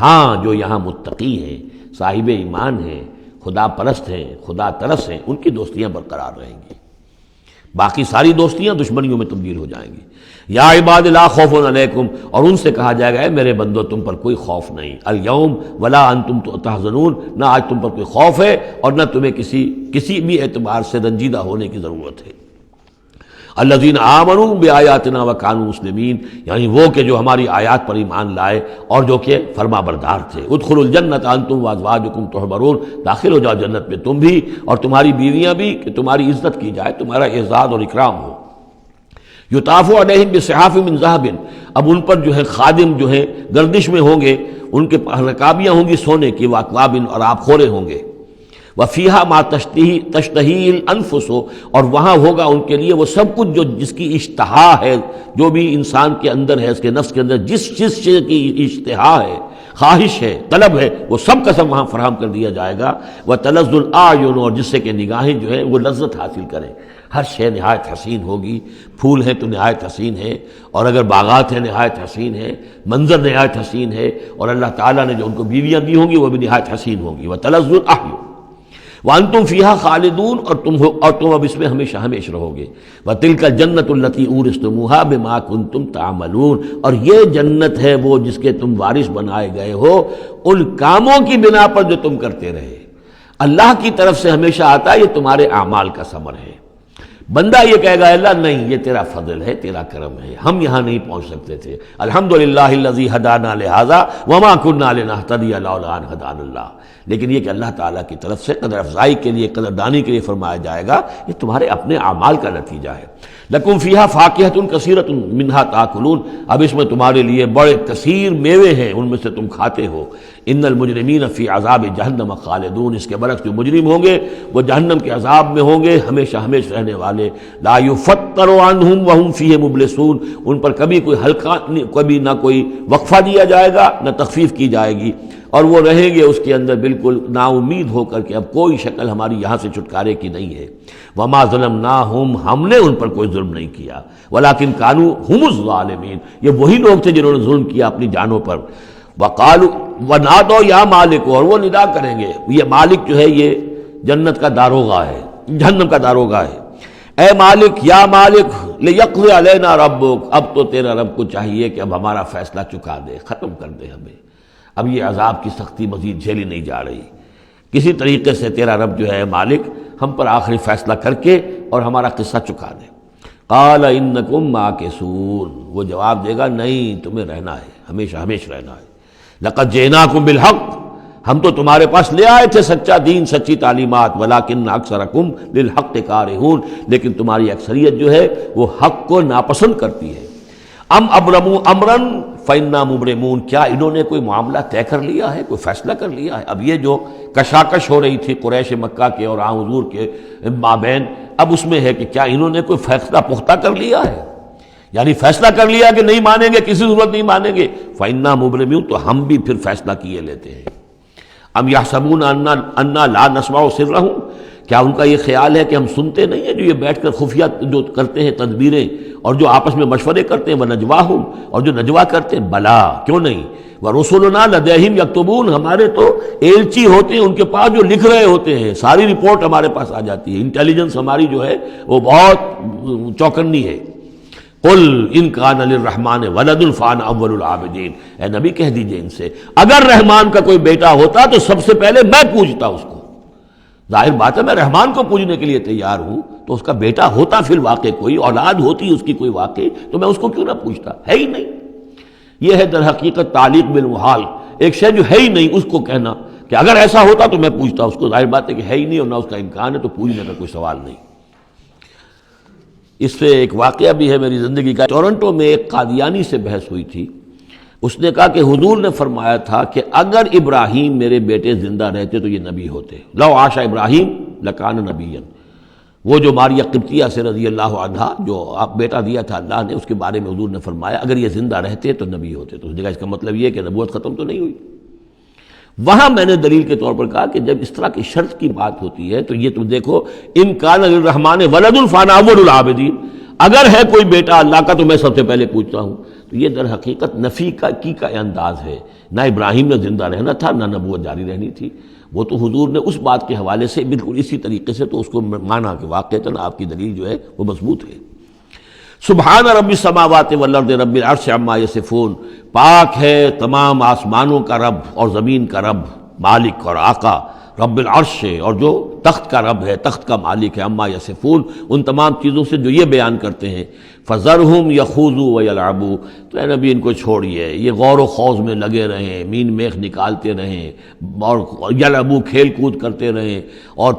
ہاں جو یہاں متقی ہیں، صاحب ایمان ہیں، خدا پرست ہیں، خدا ترس ہیں، ان کی دوستیاں برقرار رہیں گی، باقی ساری دوستیاں دشمنیوں میں تبدیل ہو جائیں گی۔ یا عباد لا خوف علیکم، اور ان سے کہا جائے گا اے میرے بندو تم پر کوئی خوف نہیں، الیوم ولا انتم تحزنون، نہ آج تم پر کوئی خوف ہے اور نہ تمہیں کسی بھی اعتبار سے رنجیدہ ہونے کی ضرورت ہے۔ الذین آمنوا بآیاتنا وکانوا مسلمین، یعنی وہ کہ جو ہماری آیات پر ایمان لائے اور جو کہ فرما بردار تھے۔ ادخلوا الجنۃ انتم وازواجکم تحبرون، داخل ہو جاؤ جنت میں تم بھی اور تمہاری بیویاں بھی، کہ تمہاری عزت کی جائے، تمہارا اعزاز اور اکرام ہو۔ یطاف علیہم بصحاف من ذہب، اب ان پر جو ہے خادم جو ہے گردش میں ہوں گے، ان کے رکابیاں ہوں گی سونے کی، واکواب، اور آب خورے ہوں گے۔ وفیہا ما تشتہی الانفس، اور وہاں ہوگا ان کے لیے وہ سب کچھ جس کی اشتہا ہے، جو بھی انسان کے اندر ہے، اس کے نفس کے اندر جس چیز کی اشتہا ہے، خواہش ہے، طلب ہے، وہ سب کا سب وہاں فراہم کر دیا جائے گا۔ وتلذ الاعین، اور جس سے کہ نگاہیں جو ہیں وہ لذت حاصل کریں۔ ہر شے نہایت حسین ہوگی، پھول ہیں تو نہایت حسین ہے، اور اگر باغات ہیں نہایت حسین ہے، منظر نہایت حسین ہے، اور اللہ تعالیٰ نے جو ان کو بیویاں دی ہوں گی وہ بھی نہایت حسین ہوگی۔ وتلذ الاعین وانتم فیہا خالدون، اور تم اب اس میں ہمیشہ ہمیشہ رہو گے۔ وتلک الجنۃ التی اورثتموہا بما کنتم تعملون، اور یہ جنت ہے وہ جس کے تم وارث بنائے گئے ہو ان کاموں کی بنا پر جو تم کرتے رہے۔ اللہ کی طرف سے ہمیشہ آتا ہے یہ تمہارے اعمال کا ثمر ہے۔ بندہ یہ کہے گا اللہ نہیں، یہ تیرا فضل ہے، تیرا کرم ہے، ہم یہاں نہیں پہنچ سکتے تھے، الحمدللہ الذی ہدانا لہذا وما کنا لنہتدی لولا ان ہدانا اللہ، لیکن یہ کہ اللہ تعالیٰ کی طرف سے قدر افزائی کے لیے، قدر دانی کے لیے فرمایا جائے گا، یہ تمہارے اپنے اعمال کا نتیجہ ہے۔ لکم فیہا فاکہۃ کثیرۃ منہا تاکلون، اب اس میں تمہارے لیے بڑے کثیر میوے ہیں، ان میں سے تم کھاتے ہو۔ ان المجرمین فی عذاب جہنم خالدون، اس کے برعکس جو مجرم ہوں گے وہ جہنم کے عذاب میں ہوں گے ہمیشہ ہمیشہ رہنے والے۔ لا یفتر عنہم وہم فیہ مبلسون، ان پر کبھی کوئی ہلکا، کبھی نہ کوئی وقفہ دیا جائے گا نہ تخفیف کی جائے گی، اور وہ رہیں گے اس کے اندر بالکل نا امید ہو کر کہ اب کوئی شکل ہماری یہاں سے چھٹکارے کی نہیں ہے۔ وما ظلمناہم، ہم نے ان پر کوئی ظلم نہیں کیا، ولکن کانوا ہم الظالمین، یہ وہی لوگ تھے جنہوں نے ظلم کیا اپنی جانوں پر۔ وقالوا ونادوا یا مالک، اور وہ ندا کریں گے، یہ مالک جو ہے یہ جنت کا داروغہ ہے، جہنم کا داروغہ ہے۔ اے مالک، یا مالک، لیقضی علینا ربک، اب تو تیرا رب کو چاہیے کہ اب ہمارا فیصلہ چکا دے، ختم کر دے ہمیں، اب یہ عذاب کی سختی مزید جھیلی نہیں جا رہی، کسی طریقے سے تیرا رب جو ہے مالک ہم پر آخری فیصلہ کر کے اور ہمارا قصہ چکا دے۔ قال انکم ماکثون، وہ جواب دے گا نہیں، تمہیں رہنا ہے، ہمیشہ ہمیشہ رہنا ہے۔ لقد جئناکم بالحق، ہم تو تمہارے پاس لے آئے تھے سچا دین، سچی تعلیمات، ولکن اکثرکم للحق کارہون، لیکن تمہاری اکثریت جو ہے وہ حق کو ناپسند کرتی ہے۔ ام ابرموا امرا فإنا مبرمون، کیا انہوں نے کوئی معاملہ طے کر لیا ہے، کوئی فیصلہ کر لیا ہے؟ اب یہ جو کشاکش ہو رہی تھی قریش مکہ کے اور حضور کے مابین، اب اس میں ہے کہ کیا انہوں نے کوئی فیصلہ پختہ کر لیا ہے، یعنی فیصلہ کر لیا کہ نہیں مانیں گے، کسی صورت نہیں مانیں گے۔ فإنا مبرمون، تو ہم بھی پھر فیصلہ کیے لیتے ہیں۔ ام یحسبون انا لا نسمع سرهم، کیا ان کا یہ خیال ہے کہ ہم سنتے نہیں ہیں جو یہ بیٹھ کر خفیہ جو کرتے ہیں تدبیریں اور جو آپس میں مشورے کرتے ہیں وَنَجْوَاهُمْ، اور جو نجوا کرتے ہیں؟ بلا، کیوں نہیں، وَرُسُلُنَا لَدَيْهِمْ يَكْتُبُونَ، ہمارے تو ایلچی ہوتے ہیں ان کے پاس جو لکھ رہے ہوتے ہیں، ساری رپورٹ ہمارے پاس آ جاتی ہے، انٹیلیجنس ہماری جو ہے وہ بہت چوکنی ہے۔ قل ان کان للرحمن ولد فانا اول العابدین، اے نبی کہہ دیجئے ان سے اگر رحمان کا کوئی بیٹا ہوتا تو سب سے پہلے میں پوجتا اس کو۔ ظاہر بات ہے میں رحمان کو پوجنے کے لیے تیار ہوں، تو اس کا بیٹا ہوتا فی الواقع کوئی اولاد ہوتی اس کی کوئی واقع، تو میں اس کو کیوں نہ پوچھتا؟ ہے ہی نہیں۔ یہ ہے در حقیقت تعلیق بالمحال، ایک شے جو ہے ہی نہیں اس کو کہنا کہ اگر ایسا ہوتا تو میں پوچھتا اس کو۔ ظاہر بات ہے کہ ہے ہی نہیں اور نہ اس کا امکان ہے، تو پوجنے کا کوئی سوال نہیں۔ اس سے ایک واقعہ بھی ہے میری زندگی کا۔ ٹورنٹو میں ایک قادیانی سے بحث ہوئی تھی، اس نے کہا کہ حضور نے فرمایا تھا کہ اگر ابراہیم میرے بیٹے زندہ رہتے تو یہ نبی ہوتے، لو عاش ابراہیم لکان نبیا۔ وہ جو ماریہ قبطیہ سے رضی اللہ عنہا جو آپ بیٹا دیا تھا اللہ نے، اس کے بارے میں حضور نے فرمایا اگر یہ زندہ رہتے تو نبی ہوتے۔ تو اس نے کہا اس کا مطلب یہ کہ نبوت ختم تو نہیں ہوئی۔ وہاں میں نے دلیل کے طور پر کہا کہ جب اس طرح کی شرط کی بات ہوتی ہے تو یہ تم دیکھو، ان کان للرحمن ولد فانا اول العابدین، اگر ہے کوئی بیٹا اللہ کا تو میں سب سے پہلے پوچھتا ہوں۔ تو یہ در حقیقت نفی کا انداز ہے، نہ ابراہیم نے زندہ رہنا تھا نہ نبوت جاری رہنی تھی۔ وہ تو حضور نے اس بات کے حوالے سے بالکل اسی طریقے سے تو اس کو مانا کہ واقعتاً آپ کی دلیل جو ہے وہ مضبوط ہے۔ سبحان رب السماوات والارض رب العرش عما یصفون، پاک ہے تمام آسمانوں کا رب اور زمین کا رب، مالک اور آقا، رب العرش ہے اور جو تخت کا رب ہے، تخت کا مالک ہے، عما یصفون، ان تمام چیزوں سے جو یہ بیان کرتے ہیں۔ فذرہم یخوضوا ویلعبوا، تو اے نبی ان کو چھوڑیے، یہ غور و خوض میں لگے رہیں، مین میخ نکالتے رہیں اور یلعبوا کھیل کود کرتے رہیں اور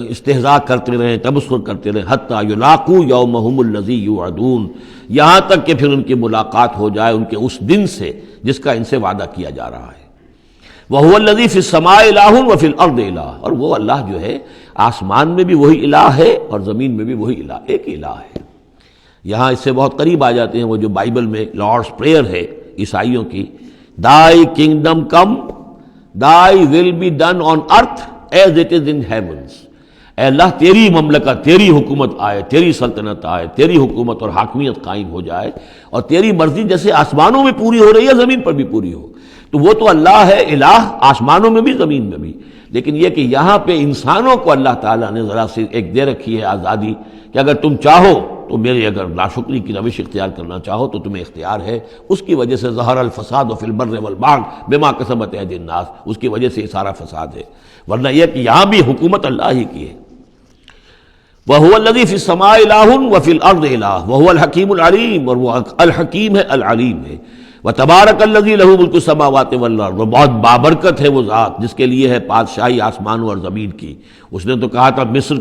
استہزاء کرتے رہیں، تبصر کرتے رہیں، حتی یلاقوا یومہم الذی یوعدون، یہاں تک کہ پھر ان کی ملاقات ہو جائے ان کے اس دن سے جس کا ان سے وعدہ کیا جا رہا ہے۔ وَهُوَ الَّذِي فِي السَّمَاءِ إِلَٰهٌ وَفِي الْأَرْضِ إِلَٰهٌ، اور وہ اللہ جو ہے آسمان میں بھی وہی الہ ہے اور زمین میں بھی وہی الہ، ایک الہ ہے۔ یہاں اس سے بہت قریب آ جاتے ہیں وہ جو بائبل میں لارڈس پریئر ہے عیسائیوں کی، Thy kingdom come, Thy will be done on earth as it is in heavens۔ اے اللہ تیری مملکت، تیری حکومت آئے، تیری سلطنت آئے، تیری حکومت اور حاکمیت قائم ہو جائے اور تیری مرضی جیسے آسمانوں میں پوری ہو رہی ہے زمین پر بھی پوری ہو۔ تو وہ تو اللہ ہے الہ، آسمانوں میں بھی زمین میں بھی، لیکن یہ کہ یہاں پہ انسانوں کو اللہ تعالیٰ نے ذرا سی ایک دے رکھی ہے آزادی کہ اگر تم چاہو تو میری اگر ناشکری کی روش اختیار کرنا چاہو تو تمہیں اختیار ہے۔ اس کی وجہ سے ظہر الفساد فی البر والبحر بما کسبت ایدی الناس، اس کی وجہ سے یہ سارا فساد ہے، ورنہ یہ کہ یہاں بھی حکومت اللہ ہی کی ہے۔ وَهُوَ الَّذِي فِي السَّمَاءِ إِلَٰهٌ وَفِي الْأَرْضِ إِلَٰهٌ وَهُوَ الْحَكِيمُ الْعَلِيمُ، اور وہ الحکیم ہے، العلیم ہے۔ وَتَبَارَكَ الَّذِي لَهُ مُلْكُ السَّمَاوَاتِ وَالْأَرْضِ، اور بہت بابرکت ہے وہ ذات جس کے لیے ہے بادشاہی آسمانوں اور زمین کی۔ اس نے تو کہا تھا مصر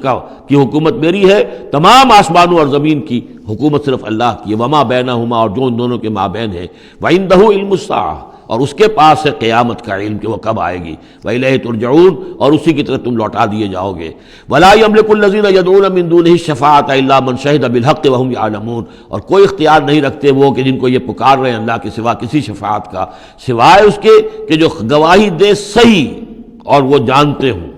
کی حکومت میری ہے، تمام آسمانوں اور زمین کی حکومت صرف اللہ کی ہے، وَمَا بَيْنَهُمَا، اور جو ان دونوں کے مابین ہے، وَعِندَهُ عِلْمُ السَّاعَةِ، اور اس کے پاس ہے قیامت کا علم کہ وہ کب آئے گی، وَإِلَيْهِ تُرْجَعُونَ، اور اسی کی طرف تم لوٹا دیے جاؤ گے۔ وَلَا يَمْلِكُ الَّذِينَ يَدْعُونَ مِن دُونِهِ الشَّفَاعَةَ إِلَّا مَنْ شَهِدَ بِالْحَقِّ وَهُمْ يَعْلَمُونَ، اور کوئی اختیار نہیں رکھتے وہ کہ جن کو یہ پکار رہے ہیں اللہ کے سوا کسی شفاعت کا، سوائے اس کے کہ جو گواہی دے صحیح اور وہ جانتے ہوں۔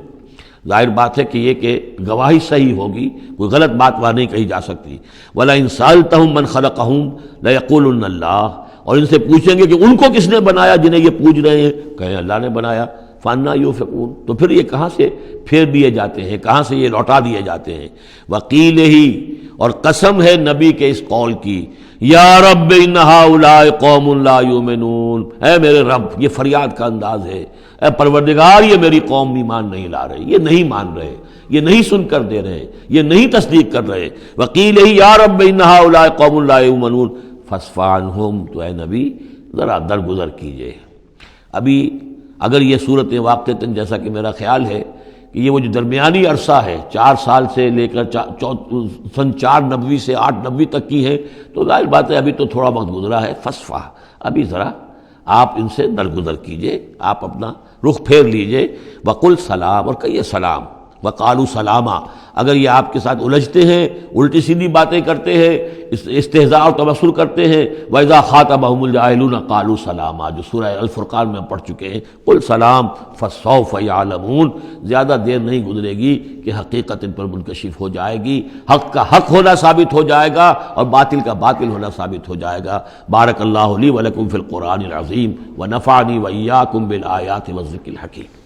ظاہر بات ہے کہ یہ کہ گواہی صحیح ہوگی، کوئی غلط بات وہاں نہیں کہی جا سکتی۔ وَلَئِن سَأَلْتَهُم مَّنْ خَلَقَهُمْ لَيَقُولُنَّ اللَّهُ، اور ان سے پوچھیں گے کہ ان کو کس نے بنایا جنہیں یہ پوچھ رہے ہیں، کہیں اللہ نے بنایا۔ فَأَنَّىٰ يُؤْفَكُونَ، تو پھر یہ کہاں سے پھیر دیے جاتے ہیں، کہاں سے یہ لوٹا دیے جاتے ہیں۔ وَقِيلِهِ، اور قسم ہے نبی کے اس قول کی، یا رب ان ہؤلاء قوم لا یؤمنون، اے میرے رب، یہ فریاد کا انداز ہے، اے پروردگار یہ میری قوم ایمان نہیں لا رہے، یہ نہیں مان رہے، یہ نہیں سن کر دے رہے، یہ نہیں تصدیق کر رہے۔ وَقِيلِهِ یا رب ان ہؤلاء قوم لا یؤمنون فاصفح عنہم، تو اے نبی ذرا درگزر کیجئے۔ ابھی اگر یہ صورت واقعتاً جیسا کہ میرا خیال ہے کہ یہ وہ جو درمیانی عرصہ ہے 4 سال سے لے کر سن 490 سے 890 تک کی ہے، تو ظاہر بات ہے ابھی تو تھوڑا وقت گزرا ہے۔ فاصفح، ابھی ذرا آپ ان سے درگزر کیجئے، آپ اپنا رخ پھیر لیجئے۔ وقل سلام، اور کہیے سلام، وقالوا سلاما، اگر یہ آپ کے ساتھ الجھتے ہیں، الٹی سیدھی باتیں کرتے ہیں، استہزاء اور تبصر کرتے ہیں، وَإِذَا خَاطَبَهُمُ الْجَاهِلُونَ قَالُوا سَلَامًا، جو سورہ الفرقان میں ہم پڑھ چکے ہیں، قُلْ سلام فَسَوْفَ يَعْلَمُونَ، زیادہ دیر نہیں گزرے گی کہ حقیقت ان پر منکشف ہو جائے گی، حق کا حق ہونا ثابت ہو جائے گا اور باطل کا باطل ہونا ثابت ہو جائے گا۔ بارک اللہ لی ولکم فی القرآن العظیم ونفعنی وإیاکم بالآیات والذکر الحکیم۔